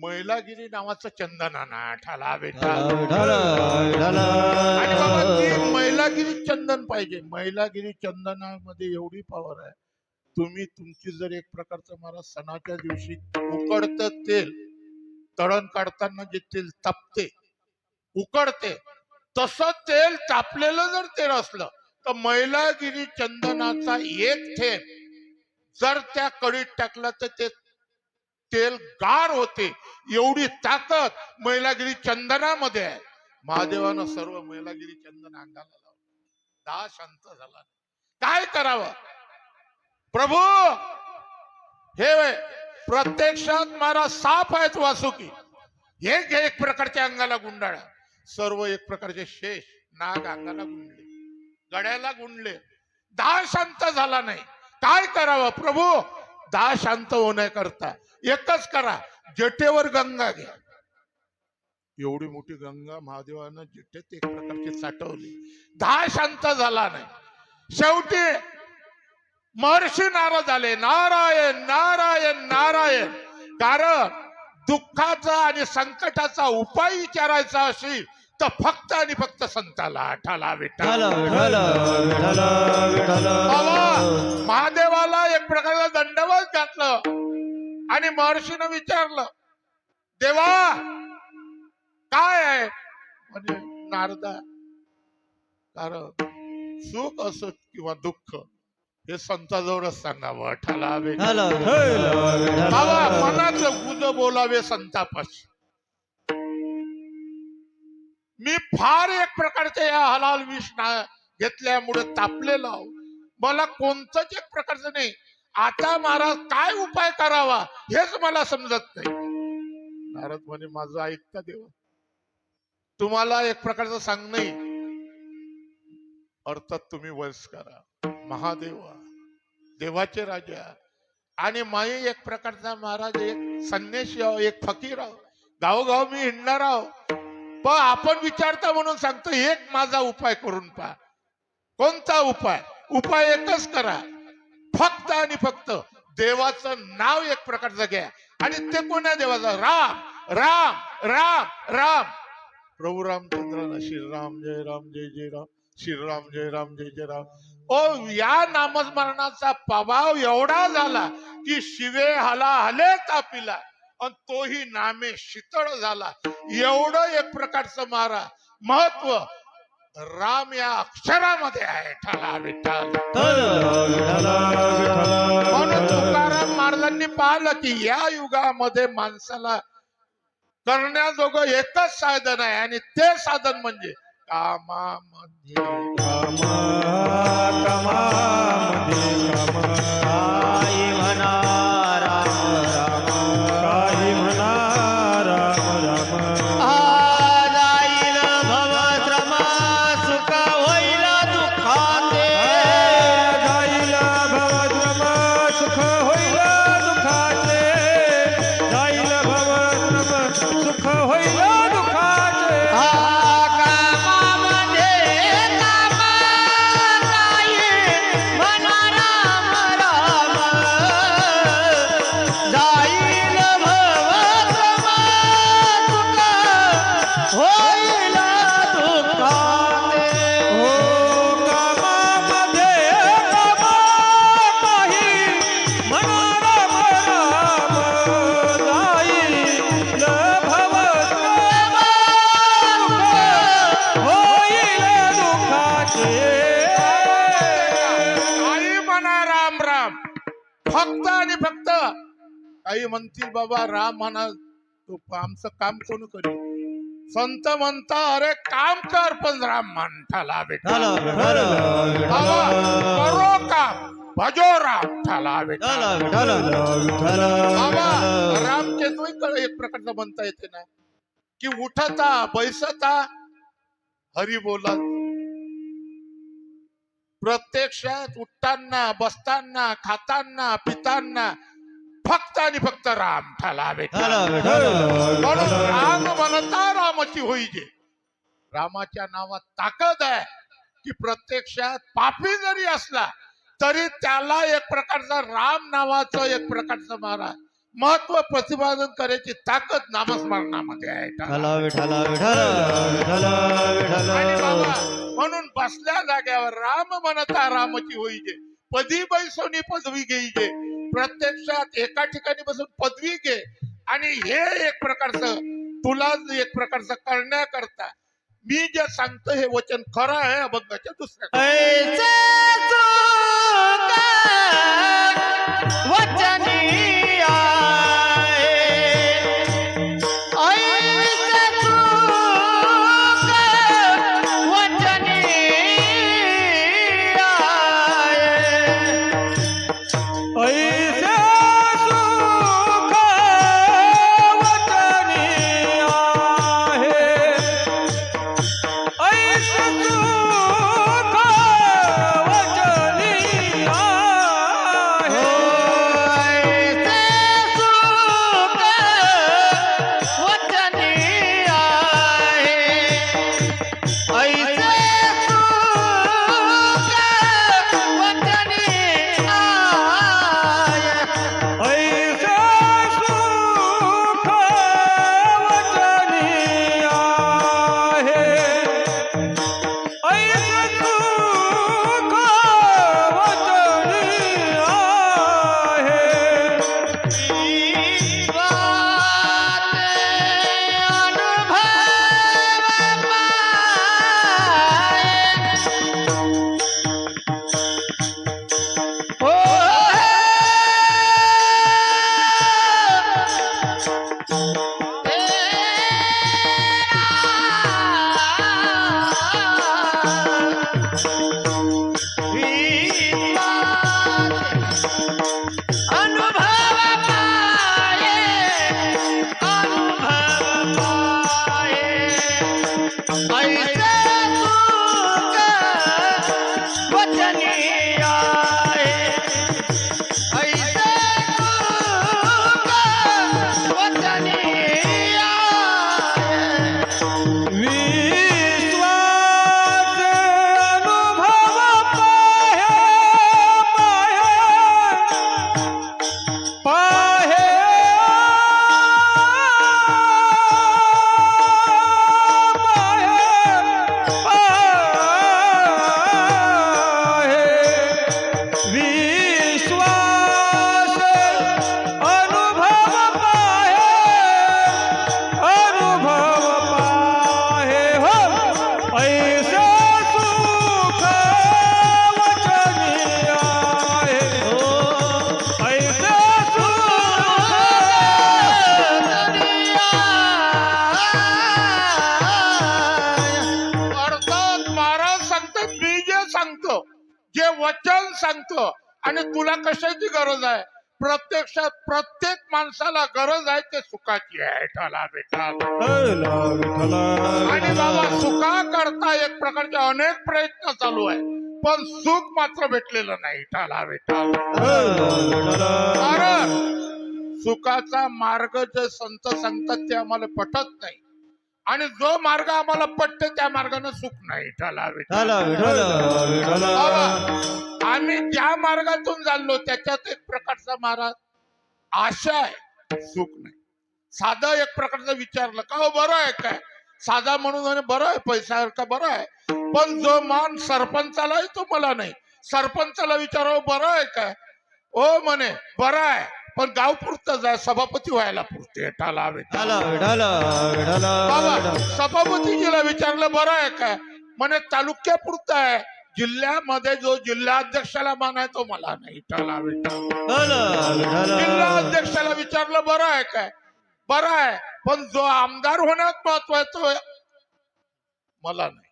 मैलागिरी नावाचं चंदन आणा ठाला विठाल. आणि बाबा ती मैलागिरी चंदन पाहिजे. मैलागिरी चंदनामध्ये एवढी पॉवर आहे, तुम्ही तुमची जर एक प्रकारचं मला सणाच्या दिवशी उकडतं तेल तळण काढताना जे तेल तापते उकडते तसं तेल तापलेलं जर तेल असलं तर मैलागिरी चंदनाचा एक थेंब जर त्या कढईत टाकला तर ते तेल गार होते. एवढी ताकद मैलागिरी चंदनामध्ये आहे. महादेवानं सर्व मैलागिरी चंदन अंगाला लावलं. दाह शांत झाला. काय करावं प्रभू? हे प्रत्यक्षात मारा साप आहेत वासुकी, हे एक प्रकारच्या अंगाला गुंडाळा. सर्व एक प्रकारचे शेष नाग अंगाला गुंडले, गड्याला गुंडले. दाह शांत झाला नाही. काय करावं प्रभू? दाह शांत होण्याकरता एकच करा, जटेवर गंगा घ्या. एवढी मोठी गंगा महादेवानं जटेत एक प्रकारची साठवली. दाह शांत झाला नाही. शेवटी महर्षी नारद आले. नारायण नारायण नारायण. कारण दुःखाचा आणि संकटाचा उपाय विचारायचा असेल तर फक्त आणि फक्त संताला ठाला विठ्ठल. महादेवाला एक प्रकारचा दंडवत घातलं आणि महर्षीनं विचारलं देवा काय आहे? म्हणजे नारदा, कारण सुख असो किंवा दुःख हे संताजवळच सांगावं ठाला विठ्ठल. बाबा मनाचं गुद बोलावे संतापाशी. मी फार एक प्रकारचे या हलाल विष घेतल्यामुळे तापलेलो आहो. मला कोणतंच एक प्रकारचं नाही. आता महाराज काय उपाय करावा हेच मला समजत नाही. नारद म्हणे माझं ऐकता देवा, तुम्हाला एक प्रकारचं सांग नाही. अर्थात तुम्ही वयस करा. महादेवा देवाचे राजा आणि माई एक प्रकारचा महाराज, एक संन्यासी आहो, एक फकीर आहो, गावोगाव मी हिंडणार आहो. पण आपण विचारता म्हणून सांगतो एक माझा उपाय करून पहा. कोणता उपाय? उपाय एकच करा, फक्त आणि फक्त देवाचं नाव एक प्रकारचं घ्या. आणि ते कोणा देवाचं? राम राम राम राम. प्रभू रामचंद्राला श्रीराम जय राम जय जय राम, श्रीराम जय राम जय जय राम. ओ या नामस्मरणाचा प्रभाव एवढा झाला की शिवे हला हले तापिला आणि तोही नामे शीतळ झाला. एवढं एक प्रकारचं महाराज महत्व राम या अक्षरामध्ये आहे ठाला विठ्ठल. म्हणून तुकाराम महाराजांनी पाहिलं की या युगामध्ये माणसाला करण्याजोगं एकच साधन आहे आणि ते साधन म्हणजे कामामध्ये काही म्हणा राम राम. जाईल भवश्रम सुख होईल दुःखाते. जाईल भवश्रम सुख होईल दुःखाचे. जाईल भवश्रम सुख होईल दुःखाचे. फक्त आणि फक्त. काही म्हणतील बाबा राम म्हणा, तो आमचं काम कोण करेल? संत म्हणता अरे काम कर पण राम म्हणताला विठ्ठल. बाबा करो काम भजो राम ठाला विठ्ठल. बाबा रामचंद्र एक प्रकारचं म्हणता येते ना की उठता बैसता हरी बोला प्रत्यक्षात उठताना बसताना खाताना पिताना फक्त आणि फक्त राम ठाला ठाला विठाला म्हणून राम म्हणता रामाची होईजे. रामाच्या नावात ताकद आहे की प्रत्यक्षात पापी जरी असला तरी त्याला एक प्रकारचा राम नावाचं एक प्रकारचं महाराज महत्व प्रतिपादन करायची ताकद नामस्मरणामध्ये आहे. ठाला विठाला विठाला विठाला आणि बाबा विठाला म्हणून बसल्या जाग्यावर राम म्हणता रामाची होईजे, पदी बैसोनी पदवी घेईजे. प्रत्यक्षात एका ठिकाणी बसून पदवी घे आणि हे एक प्रकारचं तुला एक प्रकारचं करण्याकरता मी जे सांगतो हे वचन खरं आहे. अभंगाच्या दुसऱ्या ऐसे चूक वचनी आहे, ऐसे चूक वचनी आहे. ऐसे सुख वचनी आहे, ऐसे सुख वचनी आहे. ऐसे सुख वचनी आहे, ऐसे सुख वचनी आहे. विश्वास अनुभव पाहे विश्वास अनुभव पाहे हो. ऐसे सुख वचनी आहे, ऐसे अर्थात महाराज सांगतात मी जे सांगतो जे वचन सांगतो आणि तुला कशाची गरज आहे. प्रत्यक्षात प्रत्येक माणसाला गरज आहे ते सुखाची आहे. ठाला बेटा आणि बाबा सुखा करता एक प्रकारचे अनेक प्रयत्न चालू आहे पण सुख मात्र भेटलेलं नाही. ठाला बेटा कारण सुखाचा मार्ग जे संत सांगतात ते आम्हाला पटत नाही आणि जो मार्ग आम्हाला पटते त्या मार्गाने सुख नाही. ठाला बेटा बाबा आम्ही ज्या मार्गातून चाललो त्याच्यात एक प्रकारचा महाराज आशा आहे, सुख नाही. साधं एक प्रकारचं विचारलं का हो बरं आहे काय, साधा म्हणून म्हणे बरं आहे, पैसा का बरं आहे. पण जो मान सरपंचालाही तो मला नाही. सरपंचाला विचारावं बरं आहे काय, ओ म्हणे बरं आहे पण गाव पुरतं जाय, सभापती व्हायला पुरते. ठाला बाबा सभापतीजीला विचारलं बरं आहे काय, म्हणे तालुक्यापुरतं आहे, जिल्ह्यामध्ये जो जिल्हाध्यक्षाला मान आहे तो मला नाही. ठाला जिल्हा अध्यक्षाला विचारलं बरं आहे काय, बरं आहे पण जो आमदार होण्यात महत्व आहे तो मला नाही.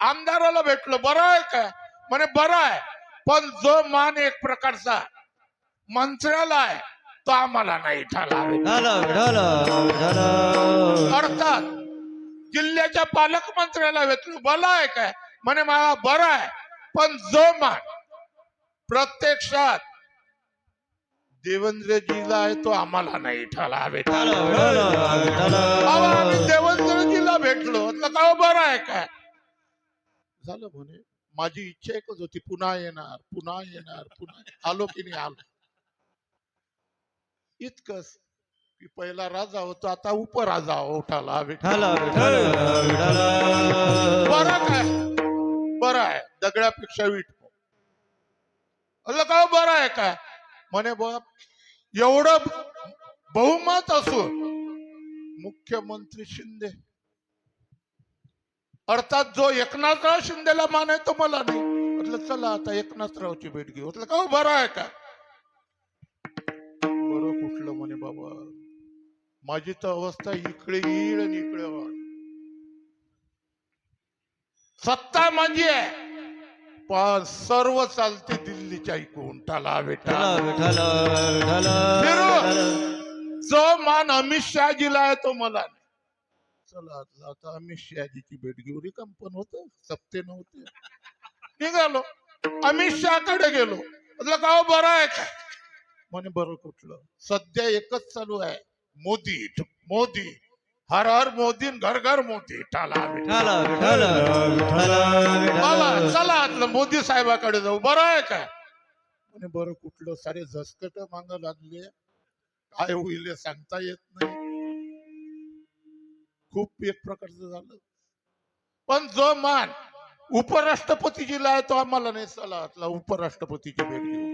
आमदाराला भेटलं बरं आहे काय, म्हणे बरं आहे पण जो मान एक प्रकारचा मंत्र्याला आहे तो आम्हाला नाही. ठाला अर्थात जिल्ह्याच्या पालकमंत्र्याला भेटलं बरं आहे काय, म्हणे मला बरं आहे पण जो मान प्रत्यक्षात देवेंद्रजीला आहे तो आम्हाला नाही ठाला विठ्ठल भेटला. विठ्ठल विठ्ठल आम्ही देवेंद्रजीला भेटलो म्हटलं का बरं आहे काय झालं म्हणे माझी इच्छा एकच होती पुन्हा येणार पुन्हा येणार पुन्हा आलो की नाही आलो इतकंच की पहिला राजा होतो आता उपराजा उठाला विठ्ठल विठ्ठल विठ्ठल बरं काय बरं आहे दगडापेक्षा वीट का बरं आहे काय म्हणे बाप एवढं बहुमत असून मुख्यमंत्री शिंदे अर्थात जो एकनाथराव शिंदेला मान आहे तो मला नाही म्हटलं चला आता एकनाथरावची भेट घेऊ म्हटलं का बरं आहे का बरं कुठलं म्हणे बाबा माझी तर अवस्था इकडे येईल आणि इकडे वाढ सत्ता माझी आहे पण सर्व चालते दिल्लीच्या ऐकून टाला बेटा विठ्ठल विठ्ठल जो मान अमित शहाजीला आहे तो मला नाही चला आता अमित शहाजीची भेट घेऊ रिकम पण होत सप्ते नव्हते निघालो अमित शहाकडे गेलो म्हटलं का बरं आहे का म्हणे बरं कुठलं सध्या एकच चालू आहे मोदी मोदी हर हर मोदी घर घर मोदी टाला विठ्ठल विठ्ठल विठ्ठल मला चला आतलं मोदी साहेबाकडे जाऊ बरं आहे का म्हणे बरं कुठलं सारे झसकट माग लागले काय होईल हे सांगता येत नाही खूप एक प्रकारचं झालं पण जो मान उपराष्ट्रपतीजीला आहे तो आम्हाला नाही चला आतला उपराष्ट्रपतीची भेट घेऊ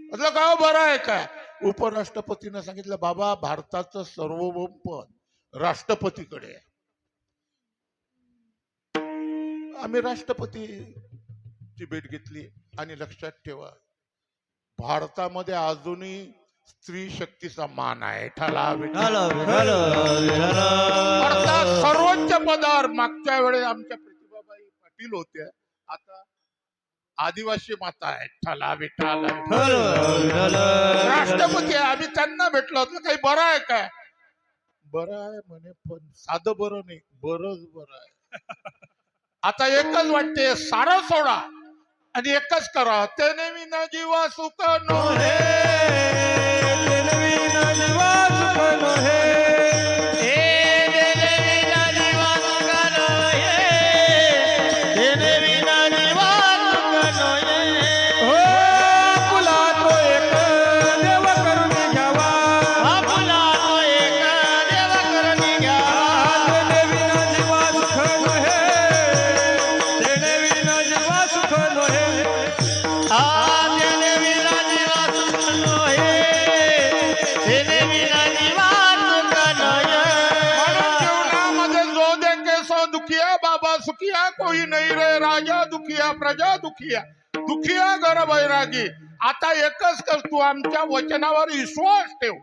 म्हटलं का बरं आहे का उपराष्ट्रपतीने सांगितलं बाबा भारताचं सार्वभौम पद राष्ट्रपतीकडे आहे आम्ही राष्ट्रपतीची भेट घेतली आणि लक्षात ठेवा भारतामध्ये अजूनही स्त्री शक्तीचा मान आहे ठाला विठ्ठल विठ्ठल अर्थात सर्वोच्च पदावर मागच्या वेळेस आमच्या प्रतिभाबाई पाटील होत्या आता आदिवासी माता आहे ठाला विठ्ठल राष्ट्रपती आहे आम्ही त्यांना भेटलो होतो काही बरं आहे काय बरं आहे म्हणे पण साधं बरं नाही बरंच बरं आहे आता एकच वाटते सारं सोडा आणि एकच करा ते नेहमी न जीवा सुख नोहे सुखिया कोई नहीं रे राजा दुखिया प्रजा दुखिया दुखिया घर बैरागी आता एकच कर तू आमच्या वचनावर विश्वास ठेव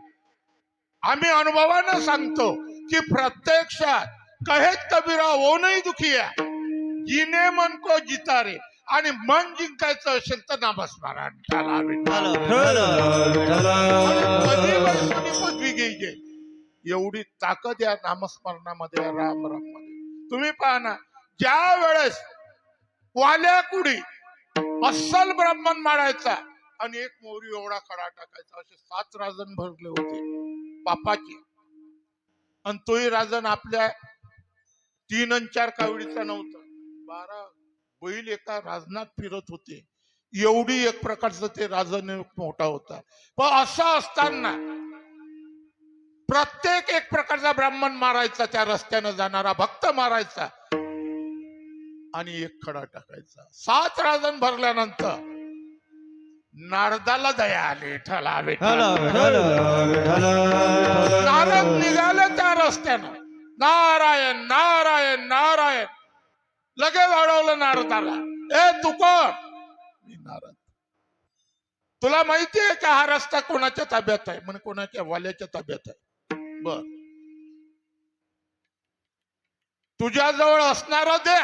आम्ही अनुभवानं सांगतो की प्रत्यक्षात कहेत कबीरा वो नाही दुखिया जिने मन को जिता रे आणि मन जिंकायचं असेल तर नामस्मरण पदवी घ्यायचे एवढी ताकद या नामस्मरणामध्ये राम राम मध्ये तुम्ही पहा ना ज्या वेळेस वाल्या कुडी अस्सल ब्राह्मण मारायचा आणि एक मोहरी एवढा खडा टाकायचा असे 7 राजन भरले होते बापाचे आणि तोही राजन आपल्या 3 आणि 4 कावडीचा नव्हता 12 बैल एका राजनात फिरत होते एवढी एक प्रकारचं ते राजन मोठा होता पण असं असताना प्रत्येक एक प्रकारचा ब्राह्मण मारायचा त्या रस्त्यानं जाणारा भक्त मारायचा आणि एक खडा टाकायचा 7 राजन भरल्यानंतर नारदाला दया आली नारद निघाले त्या रस्त्यानं नारायण नारायण नारायण लगेच अडवलं नारदाला ए तू कोण मी नारद तुला माहितीये का हा रस्ता कोणाच्या ताब्यात आहे म्हणजे कोणाच्या वाल्याच्या ताब्यात आहे बर तुझ्याजवळ असणार द्या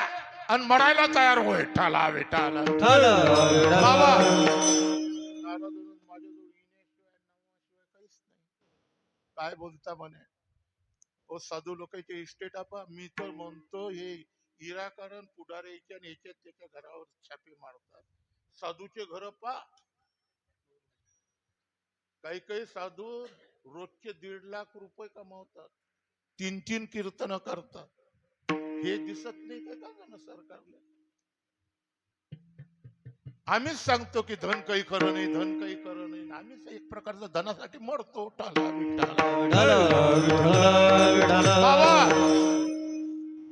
आणि मरायला तयार होय ठाला विठाला बाबा काय बोलता म्हणे ओ साधू लोकांचे इस्टेट आपा मी तर म्हणतो हे इराकरण पुढाऱ्याच्या आणि याच्या त्याच्या घरावर छापे मारतात. साधूचे घर पा, काही काही साधू रोजचे 1.5 लाख रुपये कमावतात, 3 कीर्तन करतात. हे दिसत नाही का ना सरकारला? आम्हीच सांगतो की धन काही खरं नाही, धन काही खरं नाही. आम्हीच एक प्रकारचं धनासाठी मरतो. टाला विठाला बाबा,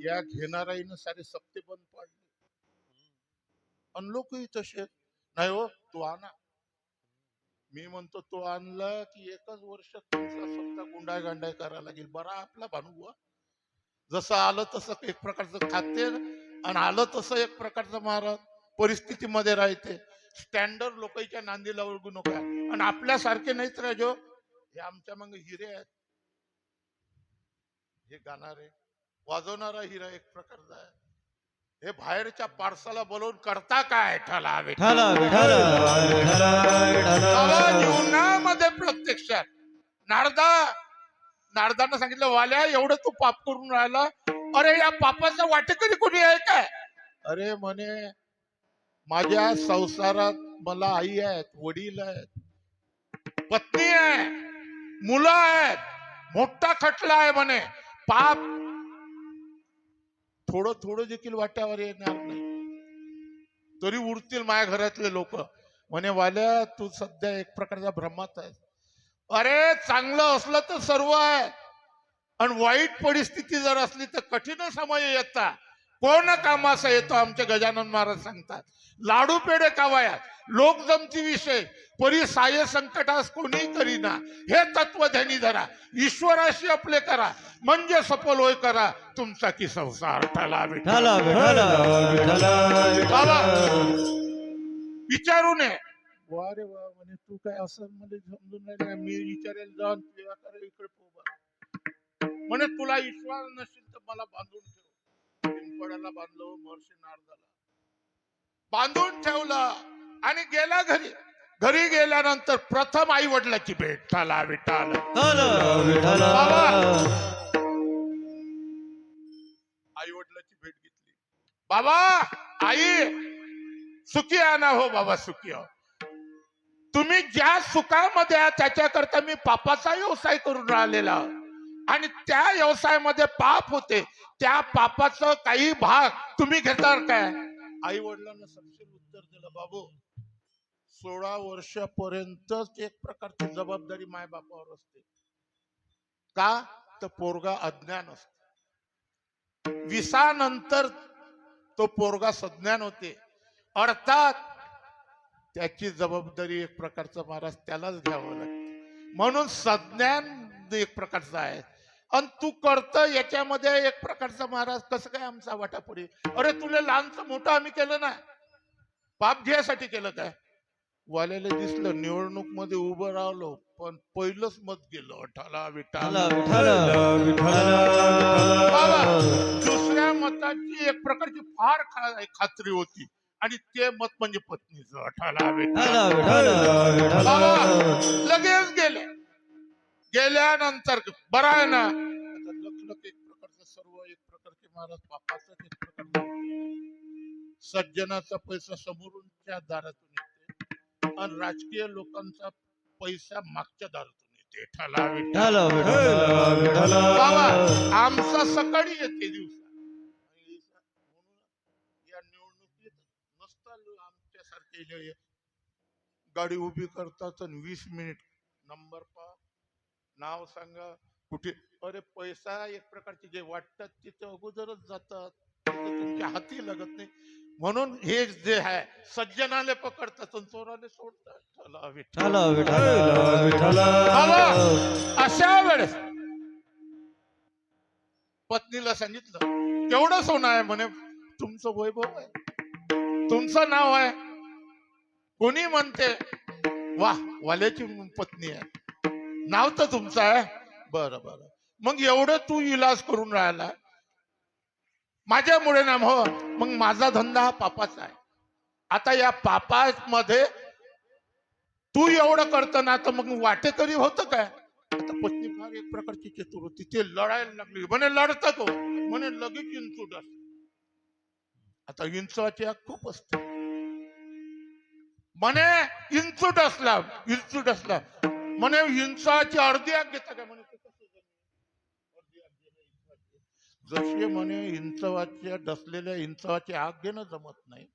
या घेणाराईनं सारे सप्ते बंद पाडले. आणि लोकही तसे नाही. हो, तू आणा. मी म्हणतो तो आणला की एकच वर्ष तुमचा सप्ता गुंडाय गांडाय करायला लागेल. बरा आपला भानू, जसं आलं तसं एक प्रकारचं खाते आणि आलं तसं एक प्रकारचं महाराज परिस्थितीमध्ये राहते. स्टँडर्ड लोकांच्या नांदीला ओळखू नका. आणि आपल्यासारखे नाहीत राजो, हे आमच्या मग हिरे आहेत. हे गाणारे वाजवणारा हिरा एक प्रकारचा आहे. हे बाहेरच्या पार्साला बोलवून करता काय? ठला जीवनामध्ये प्रत्यक्षात नारदानं सांगितलं, वाल्या एवढं तू पाप करून राहिला, अरे या पापाचा वाटेकरी कोणी आहे काय? अरे म्हणे माझ्या संसारात मला आई आहेत, वडील आहेत, पत्नी आहे, मुलं आहेत, मोठा खटला आहे. म्हणे पाप थोडं थोडं देखील वाट्यावर येणार नाही, तरी उरतील माझ्या घरातले लोक. म्हणे वाल्या तू सध्या एक प्रकारचा भ्रमात आहे. अरे चांगलं असलं तर सर्व आहे, आणि वाईट परिस्थिती जर असली तर कठीण समय येता कोण कामासा येतो. आमचे गजानन महाराज सांगतात, लाडू पेढे कावायात लोक जमती विषय, परी साये संकटास कोणी करीना. हे तत्व ध्यानी धरा, ईश्वराशी आपले करा, म्हणजे सफल होय करा तुमचा की संसार. बाबा विचारू नये. वा रे वा, म्हणे तू काय असं मध्ये समजून नाही. मी विचारेल जाऊन इकडे म्हणे तुला विश्वास नसेल तर मला बांधून ठेव. पिंपळाला बांधलो, महर्षी नारदाला बांधून ठेवलं आणि गेला घरी. घरी गेल्यानंतर प्रथम आई वडिलाची भेट. झाला विठाल बाबा, आई वडिलाची भेट घेतली. बाबा आई सुखी आहे ना? हो बाबा सुखी आहो. तुम्ही ज्या सुखामध्ये आहात त्याच्याकरता मी पापाचा व्यवसाय करून राहिलेला, आणि त्या व्यवसायामध्ये पाप होते, त्या पापाचं काही भाग तुम्ही घेणार काय? आई वडिलांना सपशेल उत्तर दिलं, बाबू 16 वर्षापर्यंतच एक प्रकारची जबाबदारी माय बापावर असते. का तर पोरगा अज्ञान असतो. 20 नंतर तो पोरगा सज्ञान होते, अर्थात त्याची जबाबदारी एक प्रकारचा महाराज त्यालाच घ्यावं लागते. म्हणून सज्ञान एक प्रकारचा आहे. आणि तू करत याच्यामध्ये एक प्रकारचा महाराज कसं काय आमचा वाटा पडेल? अरे तुला लहानचं मोठं आम्ही केलं ना, पाप घ्यायसाठी केलं काय? वाल्याला दिसलं निवडणूक मध्ये उभं राहिलो, पण पहिलंच मत गेलं. अठाला विठाला दुसऱ्या मताची एक प्रकारची फार खात्री होती, आणि ते मत म्हणजे पत्नीचं. अठाला लगेच गेले. गेल्यानंतर बरं आहे ना, लखलख एक प्रकारचं सर्व एक प्रकारचे महाराज पापाचं एक प्रकार. सज्जनाचा पैसा समोरूनच्या दारातून येते, आणि राजकीय लोकांचा पैसा मागच्या दारातून येते. बाबा आमचा सकाळी येते दिवसा. या निवडणुकीत नसता आमच्यासारखे गाडी उभी करतात आणि 20 मिनिट नंबर पहा, नाव सांगा, कुठे. अरे पैसा एक प्रकारचे जे वाटतात तिथे अगोदरच जातात, तुमच्या हाती लागत नाही. म्हणून हे जे आहे सज्जनाले पकडतात आणि चोराले सोडतात. अशा वेळेस पत्नीला सांगितलं, केवढं सोनं आहे? म्हणे तुमचं वैभव आहे, तुमचं नाव आहे. कोणी म्हणते वा वाल्याची पत्नी आहे, नाव तर तुमचं आहे. बरं बरं, मग एवढं तू इलाज करून राहिला माझ्यामुळे ना? हो, मग माझा धंदा हा पापाचा आहे. आता या पापामध्ये तू एवढं करतो ना, तर मग वाटेकरी होतं काय? आता पत्नी फार एक प्रकारची चतुर होती, ते लढायला लागली. म्हणे लढतं को? म्हणे लगेच इंचूट असत. आता विंचवाची आग खूप असते. म्हणे इंचूट असला म्हणे विंचवाची अर्धी आग घेता का म्हणे. जशी म्हणे डसलेल्या इंचवाची आग घेणं जमत नाही,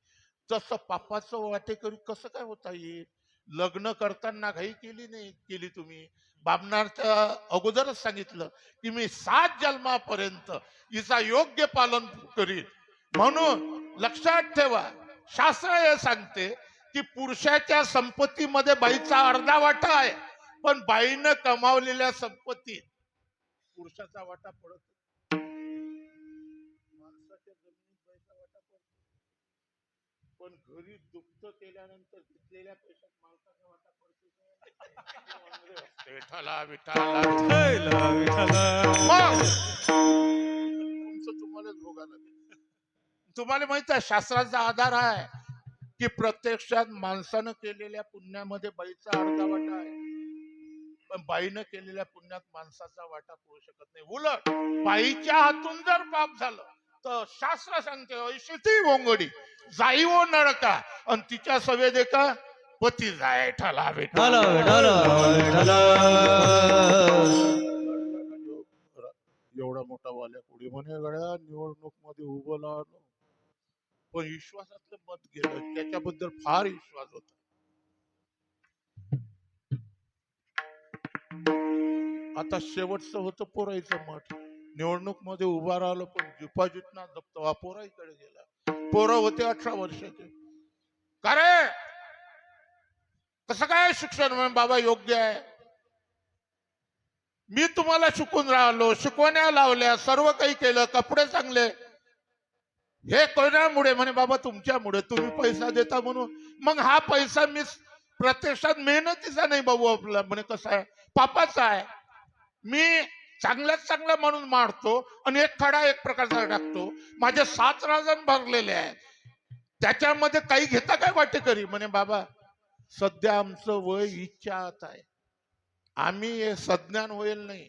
तसं पापाचं वाटेकरी कसं काय होता येईल. लग्न करताना घाई केली तुम्ही. बामणाच्या अगोदरच सांगितलं की मी 7 जन्मापर्यंत हिचा योग्य पालन करीन. म्हणून लक्षात ठेवा, शास्त्र हे सांगते की पुरुषाच्या संपत्तीमध्ये बाईचा अर्धा वाटा आहे, पण बाईनं कमावलेल्या संपत्तीत पुरुषाचा वाटा पडत. माणसाच्या जमिनीत बाईचा वाटा पडतो, पण घरी दुप्त केल्यानंतर घेतलेल्या पैशात मालकाचा वाटा पडतो. विठाला विठाला मग तुमचं तुम्हालाच भोगायला लागेल. तुम्हाला माहित आहे शास्त्राचा आधार आहे की प्रत्यक्षात माणसानं केलेल्या पुण्यामध्ये बाईचा अर्धा वाटा आहे, पण बाईनं केलेल्या पुण्यात माणसाचा वाटा पडू शकत नाही. उलट बाईच्या हातून जर पाप झालं तर शास्त्र सांगते ऐशी ती वोंगडी जाई वो नरका, आणि तिच्या सवेदे का पती जाय ठला विठ्ठल विठ्ठल विठ्ठल. एवढा मोठा वाल्या कुडी म्हणे गड्या निवडणूक मध्ये उभं राहिलो, पण विश्वासातलं मत गेलं. त्याच्याबद्दल फार विश्वास होता. आता शेवटचं होतं पोराईचं मठ. निवडणूक मध्ये उभा राहिलो, पण जुपाजुतना जपतो पोराईकडे गेला. पोरं होते 18 वर्षाचे. का रे कसं काय शिक्षण. म्हणून बाबा योग्य आहे, मी तुम्हाला शिकून राहिलो, शिकवण्या लावल्या, सर्व काही केलं, कपडे चांगले, हे कोणामुळे. म्हणे बाबा तुमच्यामुळे, तुम्ही पैसा देता म्हणून. मग हा पैसा मी प्रत्यक्षात मेहनतीचा नाही बाबू आपला. म्हणे कसा आहे पापाचा आहे. मी चांगल्यात चांगला म्हणून मारतो आणि एक खडा एक प्रकारचा टाकतो. माझे 7 राजन भरलेले आहेत, त्याच्यामध्ये काही घेता काय वाटेकरी. म्हणे बाबा सध्या आमचं वय इच्छात आहे, आम्ही हे सज्ञान होईल नाही,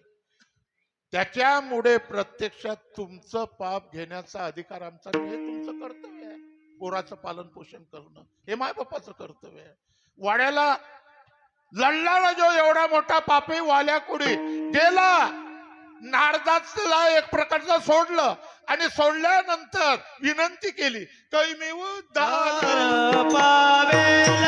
त्याच्यामुळे प्रत्यक्षात तुमचं पाप घेण्याचा अधिकार आमचा नाही. हे तुमचं कर्तव्य आहे, पोराचं पालन पोषण करणं हे मायबापाचं कर्तव्य आहे. वाड्याला लढला जो एवढा मोठा पापी वाल्या कुडी गेला, नारदाला एक प्रकारचं सोडलं आणि सोडल्यानंतर विनंती केली काही मी उद्धार पावेला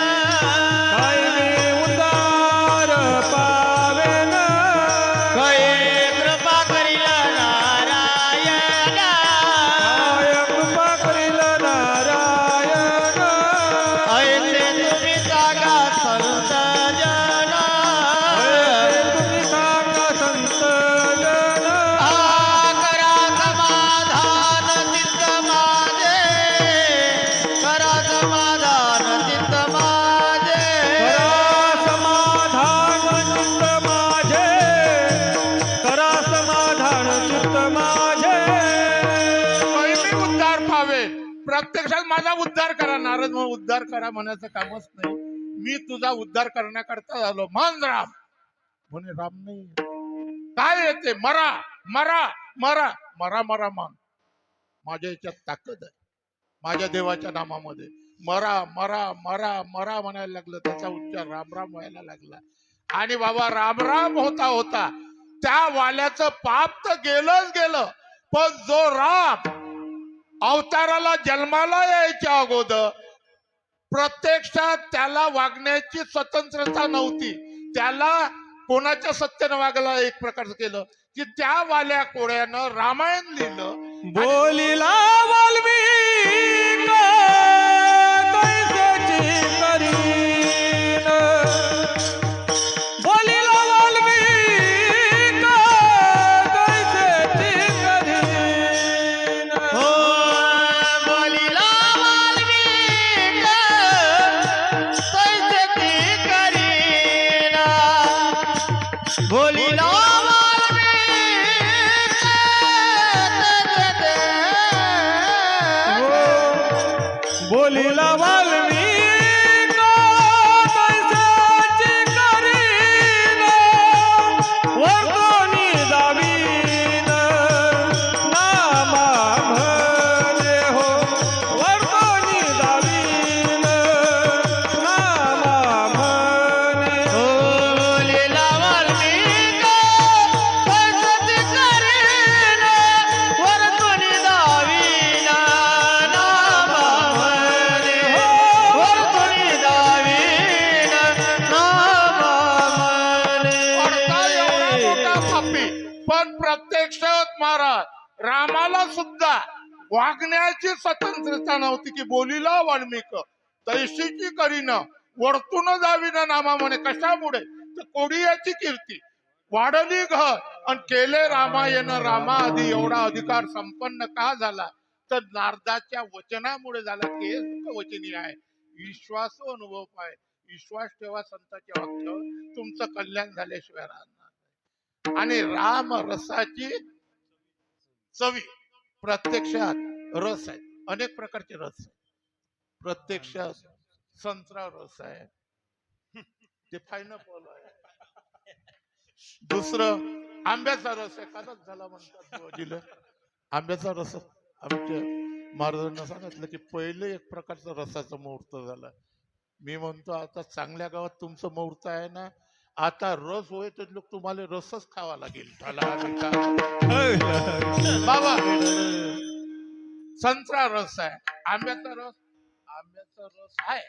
प्रत्यक्षात माझा उद्धार करा. नारद म्हणून उद्धार करा म्हणायचं कामच नाही, मी तुझा उद्धार करण्याकरता झालो. मान राम. म्हणे राम नाही काय येते, मरा मरा मरा मरा मरा मान. माझ्या याच्यात ताकद आहे, माझ्या देवाच्या नामामध्ये. मरा मरा मरा मरा म्हणायला लागलं, त्याचा उच्चार राम राम व्हायला लागला. आणि बाबा राम राम होता होता त्या वाल्याचं पाप तर गेलंच गेलं, पण जो राम अवताराला जन्माला यायच्या अगोदर प्रत्यक्षात त्याला वागण्याची स्वतंत्रता नव्हती. त्याला कोणाच्या सत्तेनं वागला एक प्रकारचं केलं की त्या वाल्या कोळ्यानं रामायण लिहिलं. बोलिला वाल्मिक तैसेची करीन, बोलिला वाल्मिक तैसेची करीन. हो बोलिला वाल्मिक तैसेची करीन, बोलिला बोलिला वाल्मिक तैसेची करीन, वर कोणी दावीन नामा म्हणे हो, वर पण प्रत्यक्षात महाराज रामाला सुद्धा वागण्याची स्वतंत्रता नव्हती की बोलीला वाल्मिक तैशीची करीन वर्तून जावीन नामा म्हणे. कशामुळे तर कोडियाची कीर्ती वाढली घर आणि केले रामायण रामा आधी एवढा अधिकार संपन्न का झाला तर नारदाच्या वचनामुळे झाला की हे सुख वचनी आहे. विश्वास अनुभव पाय विश्वास ठेवा संतांच्या वाक्यावर तुमचं कल्याण झाल्याशिवाय राहणार नाही. आणि राम रसाची चवी प्रत्यक्षात रस आहे. अनेक प्रकारचे रस आहे. प्रत्यक्षात संत्रा रस आहे ते पायनॅपल आहे. दुसरं आंब्याचा रस आहे. कालच झाला म्हणतात बुवाजीला. आंब्याचा रस आमच्या महाराजांना सांगितलं की पहिले एक प्रकारचा रसाचा मुहूर्त झाला. मी म्हणतो आता चांगल्या गावात तुमचं मुहूर्त आहे ना, आता रस होय तर लोक तुम्हाला रसच खावा लागेल. बाबा संत्रा रस आहे. आंब्याचा रस आहे.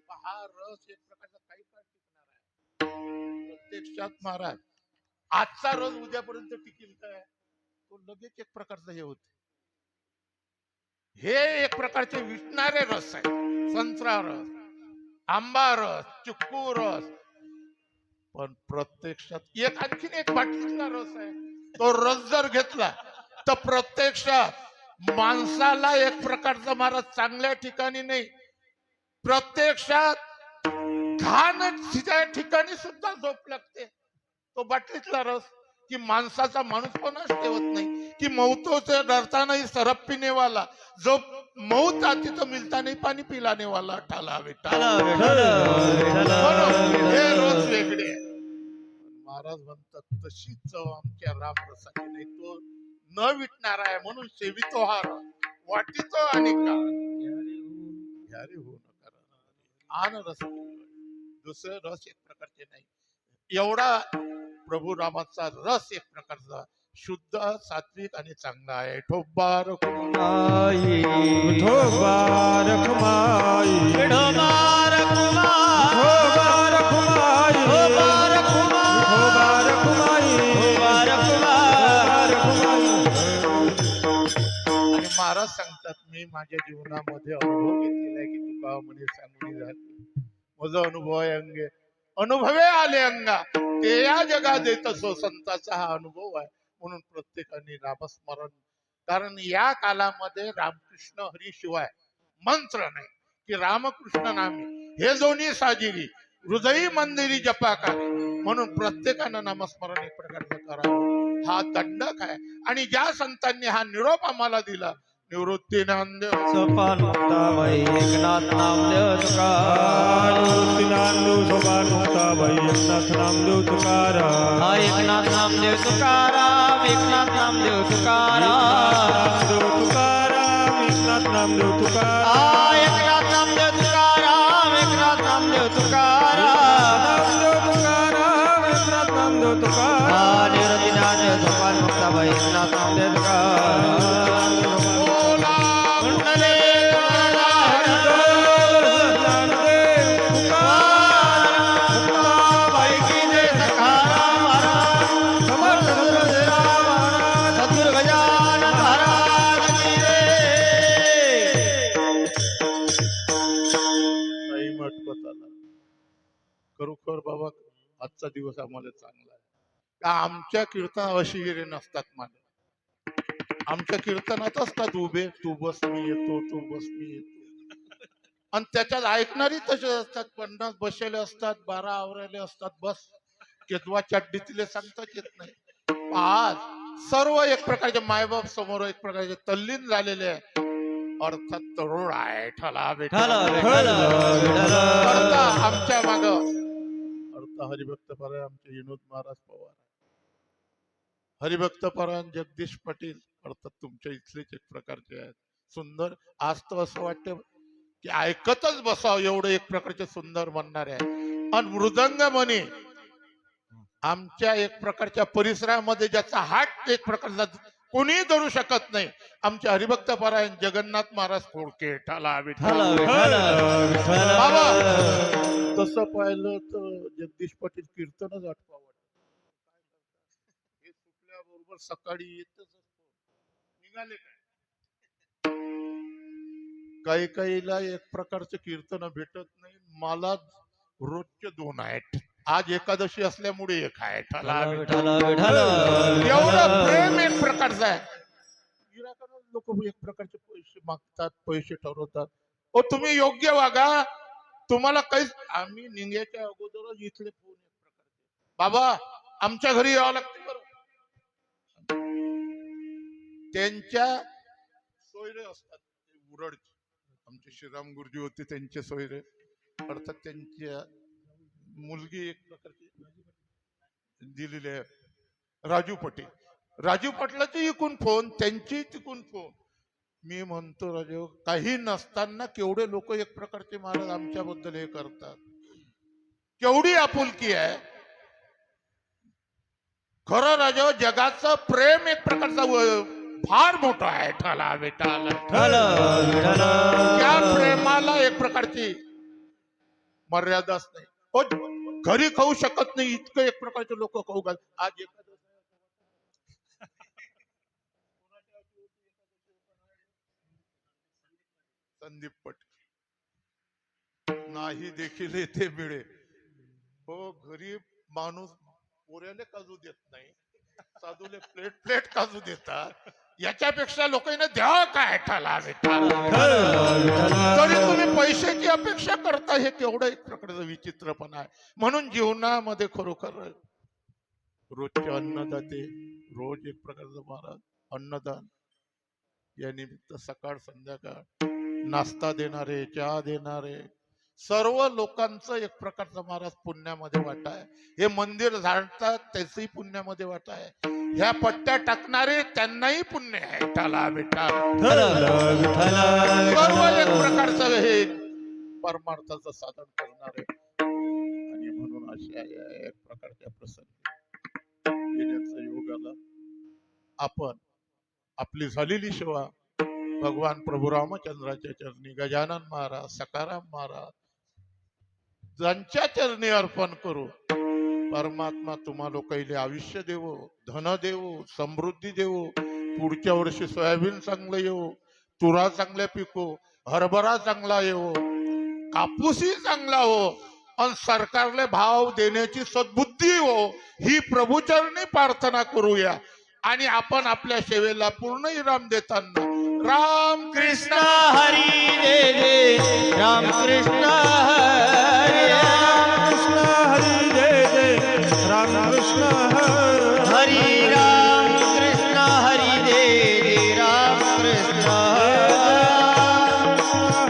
हा रस एक प्रकारचा काही काळ टिकणार आहे. प्रत्यक्षात महाराज आजचा रस उद्यापर्यंत टिकेल काय तो लगेच एक प्रकारचा हे होते. हे एक प्रकारचे विटणारे रस आहे. संत्रा रस आंबा रस चिक्कू रस. पण प्रत्यक्षात आणखीन एक बाटलीतला रस आहे. तो रस जर घेतला तर प्रत्यक्षात माणसाला एक प्रकारचा महाराज चांगल्या ठिकाणी नाही प्रत्यक्षात घाण ठिकाणी सुद्धा झोप लागते. तो बाटलीतला रस कि माणसाचा माणूसपणाच ठेवत नाही कि मौतों से डरता नहीं सरप पीने वाला जो मौत आती तो मिलता नहीं पाणी पिलाने वाला. ठाला विठाला हे रोज वेगळे. महाराज म्हणतात तशी चव आमच्या रामरसाची नाही. तो न विटणारा आहे म्हणून सेवितो हा रस वाटितो आणि का घ्यारे हो नका आन रस. दुसरे रस एक प्रकारचे नाही. एवढा प्रभू रामाचा रस एक प्रकारचा शुद्ध सात्विक आणि चांगला आहे. ठोबा रखुमाई ठोबा रखुमाई विठोबा रखुमाई ठोबा रखुमाई ठोबा रखुमाई ठोबा रखुमाई आणि महाराज सांगतात मी माझ्या जीवनामध्ये अनुभव घेतलेला आहे की तुका म्हणे सांगून झाले माझा अनुभव आहे अंगे अनुभवे आले अंगा ते या जगा देत असो. संताचा हा अनुभव आहे. म्हणून प्रत्येकाने नामस्मरण कारण या कालामध्ये रामकृष्ण हरी शिवाय मंत्र नाही की रामकृष्ण नामे हे दोन्ही साजिरी हृदयी मंदिरी जपा करे. म्हणून प्रत्येकानं नामस्मरण एक प्रकारचं करावं. हा दंडक आहे. आणि ज्या संतांनी हा निरोप आम्हाला दिला निवृत्ती नामदेव सोपान मुक्ताबाई एकनाथ नामदेव तुकाराम. निवृत्ती नामदेव सोपान मुक्ताबाई एकनाथ नामदेव तुकाराम. हा एकनाथ नामदेव तुकाराम एकनाथ नामदेव तुकाराम. एकनाथ नामदेव तुकाराम. हा एकनाथ नामदेव तुकाराम एकनाथ नामदेव तुकाराम. नामदेव तुकाराम एकनाथ नामदेव तुकाराम. हा निवृत्ती नामदेव सोपान मुक्ताबाई एकनाथ नामदेव तुकाराम. खरोखर बाबा आजचा दिवस आम्हाला चांगला आहे. का आमच्या कीर्तन अशी नसतात. मला आमच्या कीर्तनात असतात उभे तू बस मी येतो तू बस मी येतो. आणि त्याच्यात ऐकणारी तसे असतात. 50 बसलेले असतात 12 आवरले असतात. बस केतवा चड्डीतले सांगताच येत नाही. आज सर्व एक प्रकारचे मायबाप समोर एक प्रकारचे तल्लीन झालेले आहे. अर्थात तरुण आहे. ठला विठ्ठला, आमच्या माग अर्थ हरिभक्त परायण आमचे विनोद महाराज पवार, हरिभक्त परायण जगदीश पाटील अर्थात तुमच्या इथलेच एक प्रकारचे आहेत. सुंदर आज तर असं वाटतं की ऐकतच बसावं एवढं एक प्रकारचे सुंदर म्हणणारे आहे. आणि मृदंग म्हणे आमच्या एक प्रकारच्या परिसरामध्ये ज्याचा हात एक प्रकारचा कोणी धरू शकत नाही. आमचे हरिभक्त परायण जगन्नाथ महाराज फोडके ठाला विठ्ठला. बाबा तसं पाहिलं तर जगदीश पाटील कीर्तनच आठवा हे सुटल्याबरोबर बरोबर सकाळी येतच निघाले काय. काही काहीला एक प्रकारचे कीर्तन भेटत नाही. मला रोजचे 2 आहेत. आज एकादशी असल्यामुळे एक आहे. एवढं प्रेम एक प्रकारचं आहे. लोक एक प्रकारचे पैसे मागतात, पैसे ठरवतात. ओ तुम्ही योग्य वागा, तुम्हाला काही. आम्ही निघायच्या अगोदरच इथले फोन एक प्रकारचे, बाबा आमच्या घरी यावं लागते बरं. त्यांच्या सोयरे असतात उरडचे. आमचे श्रीराम गुरुजी होते, त्यांचे सोयरे अर्थात त्यांच्या मुलगी एक प्रकारची दिलेली आहे राजू पटेल. राजू पाटलाचे इकून फोन, त्यांची तिकून फोन. मी म्हणतो राजू, काही नसताना केवढे लोक एक प्रकारचे महाराज आमच्याबद्दल हे करतात. केवढी आपुलकी आहे खरं राजू. जगाचं प्रेम एक प्रकारचा फार मोठा आहे. ठाला बेटाला त्या प्रेमाला एक प्रकारची मर्यादाच नाही. ओ घरी खाऊ शकत नाही इतकं एक प्रकारचे लोक खाऊ घाल. आज संदीप पट नाही देखील येथे मिळे. हो गरीब माणूस पोऱ्याले काजू देत नाही, साधूले प्लेट प्लेट काजू देतात. याच्यापेक्षा लोकांना द्यावं काय ठाला तरी तुम्ही पैशाची अपेक्षा करता. हे केवढं एक प्रकारचं विचित्रपणा आहे. म्हणून जीवनामध्ये खरोखर रोजचे अन्नदाते, रोज एक प्रकारचं महाराज अन्नदान या निमित्त सकाळ संध्याकाळ नाश्ता देणारे, चहा देणारे सर्व लोकांचं एक प्रकारचा महाराज पुण्यामध्ये वाटा आहे. हे मंदिर झाडतात त्याचंही पुण्यामध्ये वाटा आहे. ह्या पट्ट्या टाकणारे त्यांनाही पुण्य आहे. ठाला बेटा सर्व एक प्रकारचं हे परमार्थाचं साधन करणारे. आणि म्हणून अशा एक प्रकारच्या प्रसंगी येण्याचा योग आला. आपण आपली झालेली सेवा भगवान प्रभू रामचंद्राच्या चरणी, गजानन महाराज, सकाराम महाराज ज्यांच्या चरणी अर्पण करू. परमात्मा तुम्हा लोकांना आयुष्य देवो, धन देवो, समृद्धी देवो. पुढच्या वर्षी सोयाबीन चांगलं येवो, तुरा चांगल्या पिको, हरभरा चांगला येवो, कापूसही चांगला हो, आणि सरकारले भाव देण्याची सद्बुद्धी हो, ही प्रभूचरणी प्रार्थना करूया. आणि आपण आपल्या सेवेला पूर्ण इनाम देताना राम कृष्ण हरी जय जय राम कृष्ण हरी राम कृष्ण हरी राम कृष्ण हरी जय जय राम कृष्ण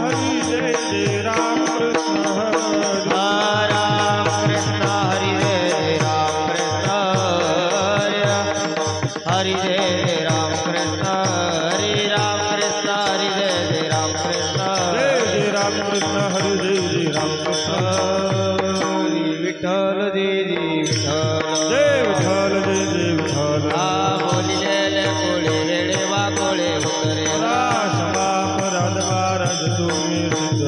हरी जय जय राम कृष्ण राम कृष्ण हरी जय जय राम कृष्ण हरी जय जय राम कृष्ण हरी राम कृष्ण हरी जय जय राम कृष्ण राम कृष्ण हरी जय जय राम कृष्ण विठ्ठल जय जय विठ्ठल जय विठ्ठल जय जय विठ्ठल बोलिलेले कोळे वेडे वा कोळे उतरे क्षमा अपराध महाराज तुम्ही सिद्ध